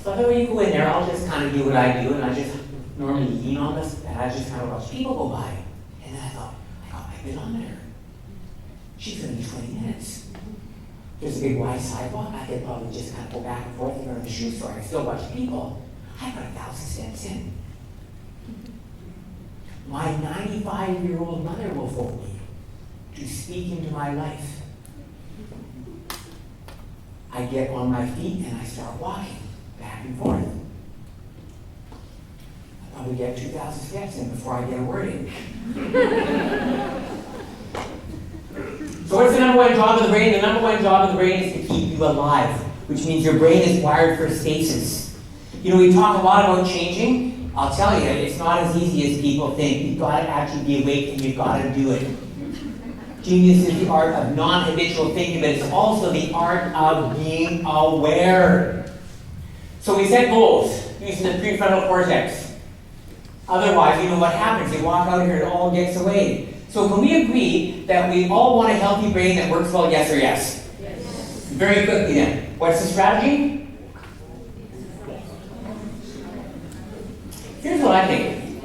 Speaker 1: So I thought, well, you go in there, I'll just kind of do what I do, and I just normally lean on this, and I just kind of watch people go by. And then I thought, I got my pedometer. She's gonna be 20 minutes. There's a big wide sidewalk, I could probably just kind of go back and forth and go to the shoe store. I still watch people. I got 1,000 steps in. My 95-year-old mother will phone me to speak into my life. I get on my feet and I start walking back and forth. I probably get 2,000 steps in before I get a word in. So what's the number one job of the brain? The number one job of the brain is to keep you alive, which means your brain is wired for stasis. You know, we talk a lot about changing. I'll tell you, it's not as easy as people think. You've got to actually be awake and you've got to do it. Genius is the art of non-habitual thinking, but it's also the art of being aware. So we set goals using the prefrontal cortex. Otherwise, you know what happens. You walk out here and it all gets away. So can we agree that we all want a healthy brain that works well, yes or yes? Yes. Very quickly then. What's the strategy? Here's what I think.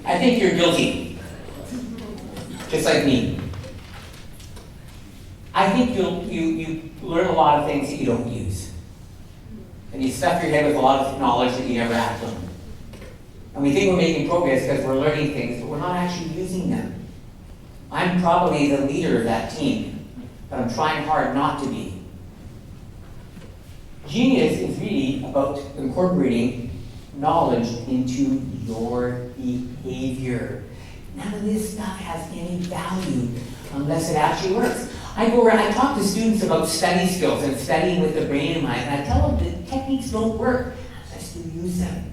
Speaker 1: I think you're guilty. Just like me. I think you learn a lot of things that you don't use. And you stuff your head with a lot of knowledge that you never act on. And we think we're making progress because we're learning things, but we're not actually using them. I'm probably the leader of that team, but I'm trying hard not to be. Genius is really about incorporating knowledge into your behavior. None of this stuff has any value unless it actually works. I go around, I talk to students about study skills and studying with the brain in mind, and I tell them the techniques don't work unless you use them.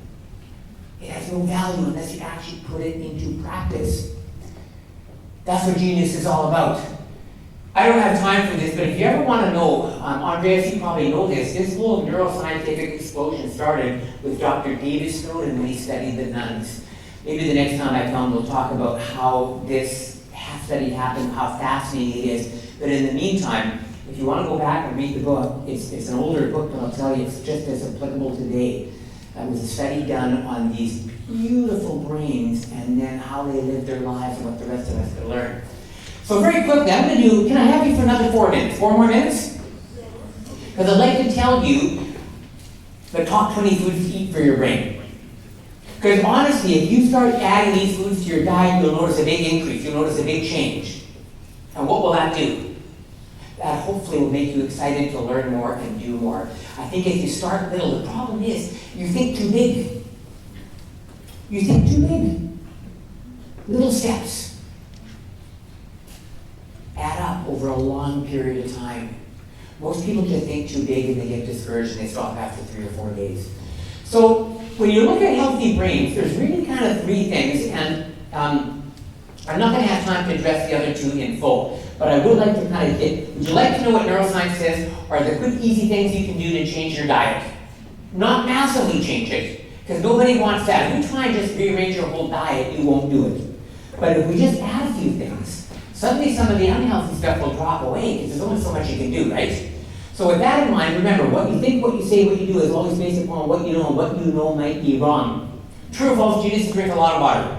Speaker 1: It has no value unless you actually put it into practice. That's what genius is all about. I don't have time for this, but if you ever want to know, Andreas, you probably know this whole neuroscientific explosion started with Dr. David Snowden when he studied the nuns. Maybe the next time I come, we'll talk about how this study happened, how fascinating it is. But in the meantime, if you want to go back and read the book, it's an older book, but I'll tell you, it's just as applicable today. It was a study done on these beautiful brains and then how they live their lives and what the rest of us could learn. So very quickly, I'm going to do, can I have you for another 4 minutes? 4 more minutes? Because I'd like to tell you the top 20 foods to eat for your brain. Because honestly, if you start adding these foods to your diet, you'll notice a big increase. You'll notice a big change. And what will that do? That hopefully will make you excited to learn more and do more. I think if you start little, the problem is you think too big. You think too big. Little steps add up over a long period of time. Most people just think too big and they get discouraged and they stop after 3 or 4 days. So when you look at healthy brains, there's really kind of 3 things, and I'm not going to have time to address the other 2 in full, but I would like to kind of would you like to know what neuroscience says are the quick, easy things you can do to change your diet? Not massively change it, because nobody wants that. If you try and just rearrange your whole diet, you won't do it. But if we just add a few things, suddenly some of the unhealthy stuff will drop away, because there's only so much you can do, right? So with that in mind, remember, what you think, what you say, what you do is always based upon what you know, and what you know might be wrong. True or false, you need to drink a lot of water.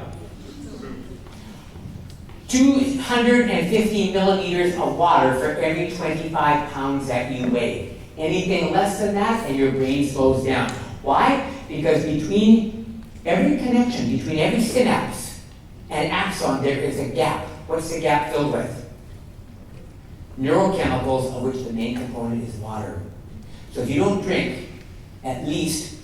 Speaker 1: 250 millimeters of water for every 25 pounds that you weigh. Anything less than that, and your brain slows down. Why? Because between every connection, between every synapse and axon, there is a gap. What's the gap filled with? Neurochemicals, of which the main component is water. So if you don't drink at least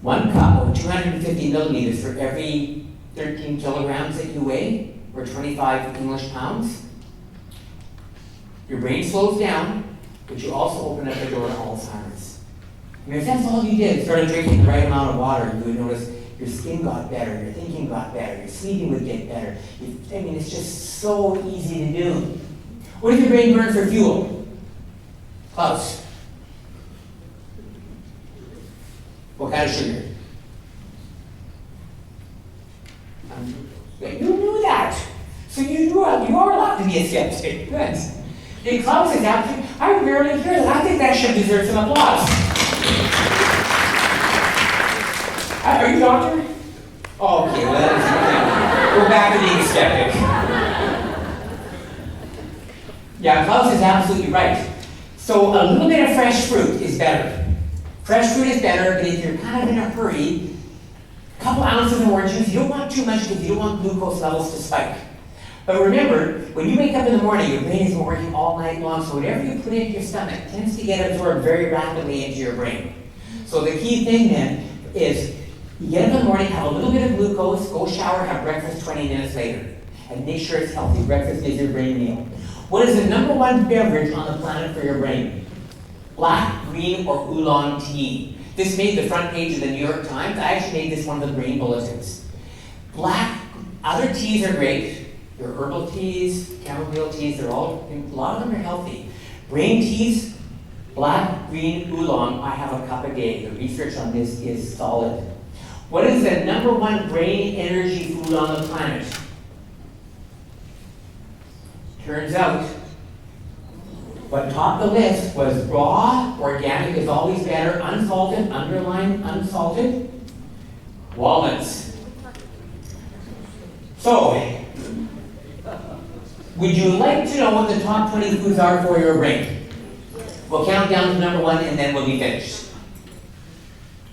Speaker 1: 1 cup of 250 millimeters for every 13 kilograms that you weigh, or 25 English pounds, your brain slows down, but you also open up the door to Alzheimer's. I mean, if that's all you did, started drinking the right amount of water, you would notice your skin got better, your thinking got better, your sleeping would get better. I mean, it's just so easy to do. What does your brain burn for fuel? Close. What kind of sugar? You knew that. So you are allowed to be a skeptic. Good. In Klaus is actually, I rarely hear that. I think that should deserve some applause. Are you a doctor? Oh, okay, well, we're back to being a skeptic. Yeah, Klaus is absolutely right. So a little bit of fresh fruit is better. Fresh fruit is better, but if you're kind of in a hurry, a couple ounces of orange juice, you don't want too much because you don't want glucose levels to spike. But remember, when you wake up in the morning, your brain has been working all night long, so whatever you put into your stomach tends to get absorbed very rapidly into your brain. So the key thing then is, you get up in the morning, have a little bit of glucose, go shower, have breakfast 20 minutes later. And make sure it's healthy. Breakfast is your brain meal. What is the #1 beverage on the planet for your brain? Black, green, or oolong tea. This made the front page of the New York Times. I actually made this one of the brain bulletins. Black, other teas are great. Your herbal teas, chamomile teas, a lot of them are healthy. Brain teas, black, green, oolong, I have a cup a day. The research on this is solid. What is the #1 brain energy food on the planet? Turns out, what topped the list was raw, organic is always better, unsalted, underline unsalted, walnuts. So, would you like to know what the top 20 foods are for your brain? We'll count down to #1 and then we'll be finished.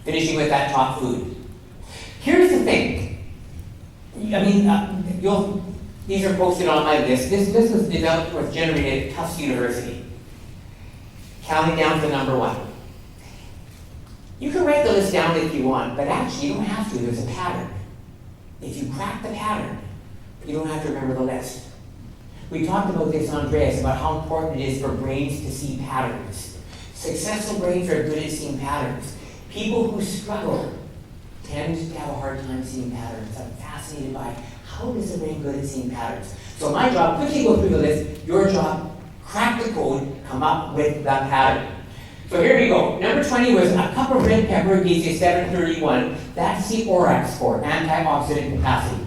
Speaker 1: Finishing with that top food. Here's the thing. I mean, these are posted on my list. This was developed or generated at Tufts University. Counting down to #1. You can write the list down if you want, but actually you don't have to. There's a pattern. If you crack the pattern, you don't have to remember the list. We talked about this, Andreas, about how important it is for brains to see patterns. Successful brains are good at seeing patterns. People who struggle tend to have a hard time seeing patterns. I'm fascinated by how is the brain good at seeing patterns. So my job, quickly go through the list. Your job, crack the code, come up with the pattern. So here we go. Number 20 was a cup of red pepper gives you 731. That's the ORAC score, antioxidant capacity.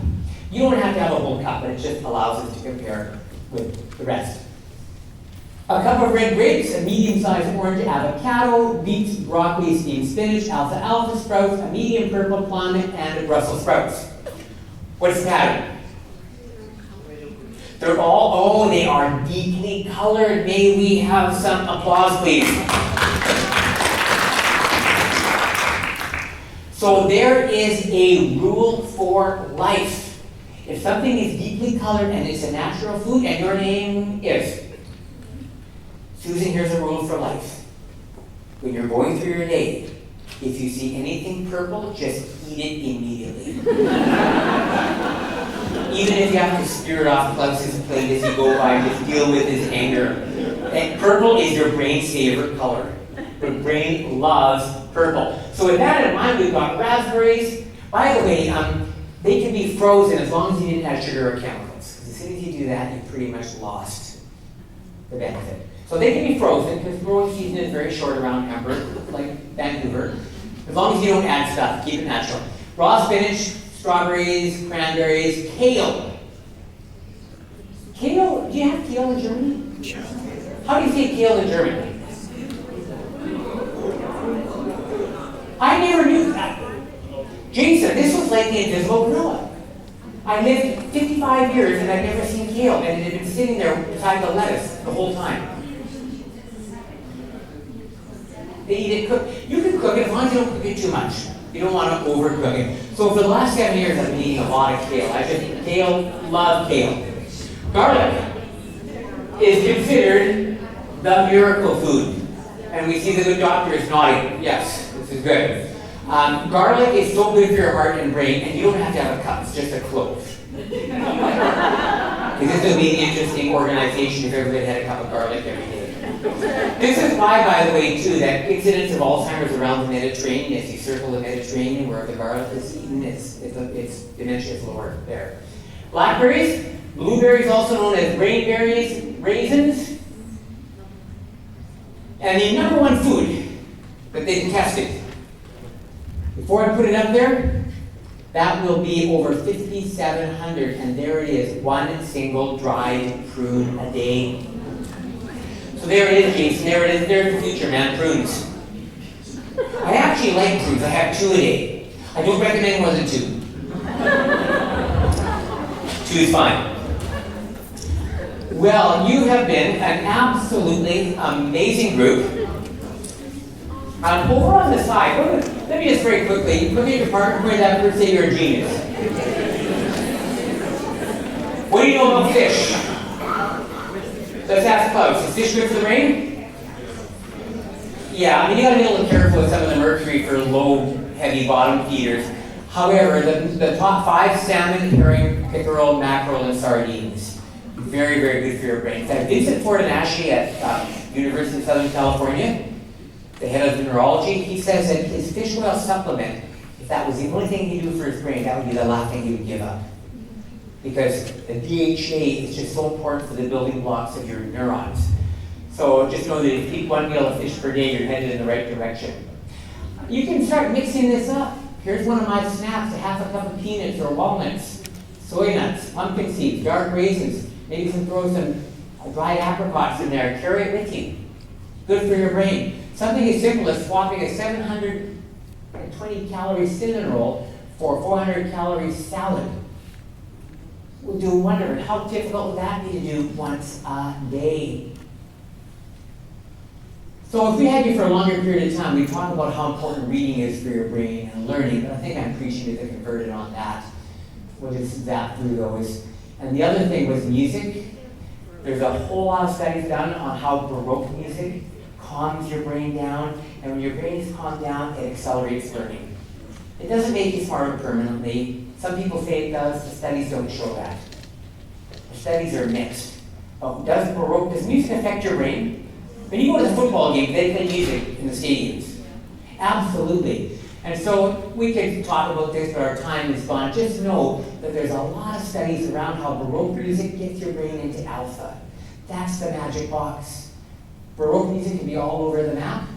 Speaker 1: You don't have to have a whole cup, but it just allows us to compare with the rest. A cup of red grapes, a medium-sized orange avocado, beets, broccoli, steamed spinach, alfalfa sprouts, a medium purple plum, and a Brussels sprouts. What's the pattern? They're all, they are deeply colored. May we have some applause, please? So there is a rule for life. If something is deeply colored and it's a natural food, and your name is Susan, here's a rule for life. When you're going through your day, if you see anything purple, just eat it immediately. Even if you have to spear it off Clemson's plate as you go by, just deal with his anger. And purple is your brain's favorite color. Your brain loves purple. So with that in mind, we've got raspberries. By the way, they can be frozen as long as you didn't add sugar or chemicals. Because as soon as you do that, you pretty much lost the benefit. So they can be frozen because growing season is very short around Hamburg, like Vancouver. As long as you don't add stuff, keep it natural. Raw spinach, strawberries, cranberries, kale. Kale, do you have kale in Germany? How do you say kale in German? I never knew that. Jason, this was like the invisible gorilla. I lived 55 years and I'd never seen kale, and it had been sitting there beside the lettuce the whole time. They eat it cooked. You can cook it as long as you don't cook it too much. You don't want to overcook it. So for the last 7 years, I've been eating a lot of kale. I just love kale. Garlic is considered the miracle food. And we see the good doctors nodding. Yes, this is good. Garlic is so good for your heart and brain, and you don't have to have a cup, it's just a clove. This would be an interesting organization if everybody had a cup of garlic every day. This is why, by the way, too, that incidence of Alzheimer's around the Mediterranean, if you circle the Mediterranean where the garlic is eaten, its dementia is lower there. Blackberries, blueberries, also known as rainberries, raisins, and the number one food that they've tested. Before I put it up there, that will be over 5,700, and there it is, one single dried prune a day. So there it is, Jason, there it is, there's the future, man, prunes. I actually like prunes, I have 2 a day. I don't recommend more than 2. 2 is fine. Well, you have been an absolutely amazing group. Over on the side, let me just very quickly, look at your partner, point that person, say you're a genius. What do you know about fish? Let's ask Klaus, is fish good for the brain? Yeah, I mean, you gotta be a little careful with some of the mercury for low, heavy bottom feeders. However, the top 5, salmon, herring, pickerel, mackerel, and sardines. Very, very good for your brain. In fact, Vincent Fortinasci at University of Southern California, the head of neurology, he says that his fish oil supplement, if that was the only thing he'd do for his brain, that would be the last thing he would give up. Because the DHA is just so important for the building blocks of your neurons. So just know that if you eat 1 meal of fish per day, you're headed in the right direction. You can start mixing this up. Here's one of my snacks, a half a cup of peanuts or walnuts, soy nuts, pumpkin seeds, dark raisins. Maybe you can throw some dried apricots in there, carry it with you. Good for your brain. Something as simple as swapping a 720 calorie cinnamon roll for a 400 calorie salad will do a wonder. And how difficult would that be to do once a day? So if we had you for a longer period of time, we talk about how important reading is for your brain and learning, but I think I'm preaching to the converted on that. We'll just zap through those. And the other thing was music. There's a whole lot of studies done on how Baroque music calms your brain down, and when your brain is calmed down, it accelerates learning. It doesn't make you smarter permanently. Some people say it does, the studies don't show that. The studies are mixed. Does music affect your brain? When you go to the football game, they play music in the stadiums. Absolutely. And so we could talk about this, but our time is gone. Just know that there's a lot of studies around how Baroque music gets your brain into alpha. That's the magic box. Baroque music can be all over the map.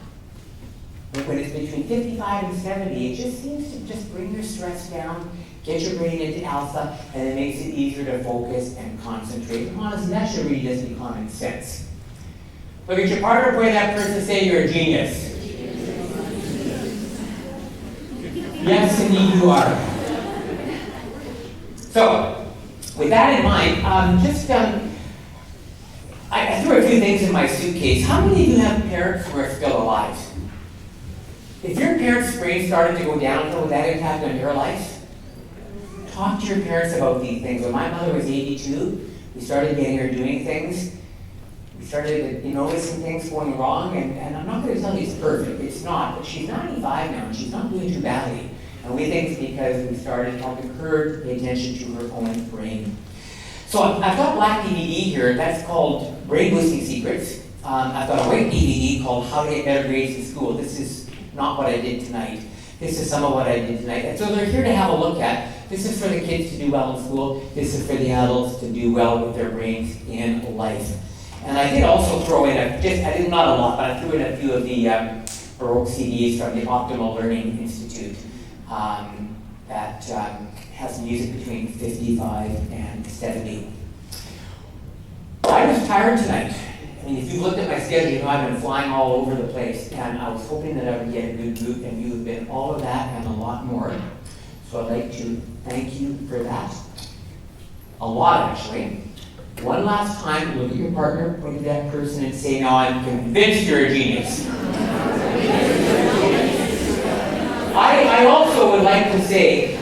Speaker 1: But when it's between 55 and 70, it just seems to just bring your stress down, get your brain into alpha, and it makes it easier to focus and concentrate. And honestly, that should really just be common sense. Look at your partner, point at that person, say you're a genius. Yes, indeed you are. So, with that in mind, I threw a few things in my suitcase. How many of you have parents who are still alive? If your parents' brain started to go downhill, would that impact on your life? Talk to your parents about these things. When my mother was 82, we started getting her doing things. We started noticing things going wrong, and I'm not going to tell you it's perfect. It's not, but she's 95 now, and she's not doing too badly. And we think it's because we started helping her pay attention to her own brain. So I've got a black DVD here. That's called Brain Boosting Secrets. I've got a white DVD called How to Get Better Grades in School. This is not what I did tonight. This is some of what I did tonight. And so they're here to have a look at. This is for the kids to do well in school. This is for the adults to do well with their brains in life. And I did also throw in not a lot, but I threw in a few of the Baroque CDs from the Optimal Learning Institute that has music between 55 and 70. I was tired tonight. I mean, if you've looked at my schedule, you know I've been flying all over the place, and I was hoping that I would get a good boot, and you've been all of that and a lot more. So I'd like to thank you for that. A lot, actually. One last time, look at your partner, point at that person, and say, "Now I'm convinced you're a genius." I also would like to say,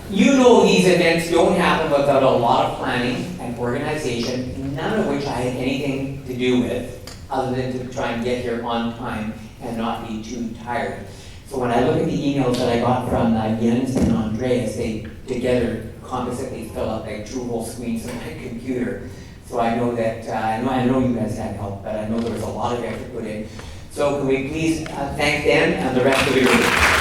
Speaker 1: you know these events don't happen without a lot of planning and organization, none of which I had anything to do with, other than to try and get here on time and not be too tired. So when I look at the emails that I got from Jens and Andreas, they together compositely fill up like two whole screens of my computer. So I know that, I know you guys had help, but I know there was a lot of effort put in. So can we please thank them and the rest of the group.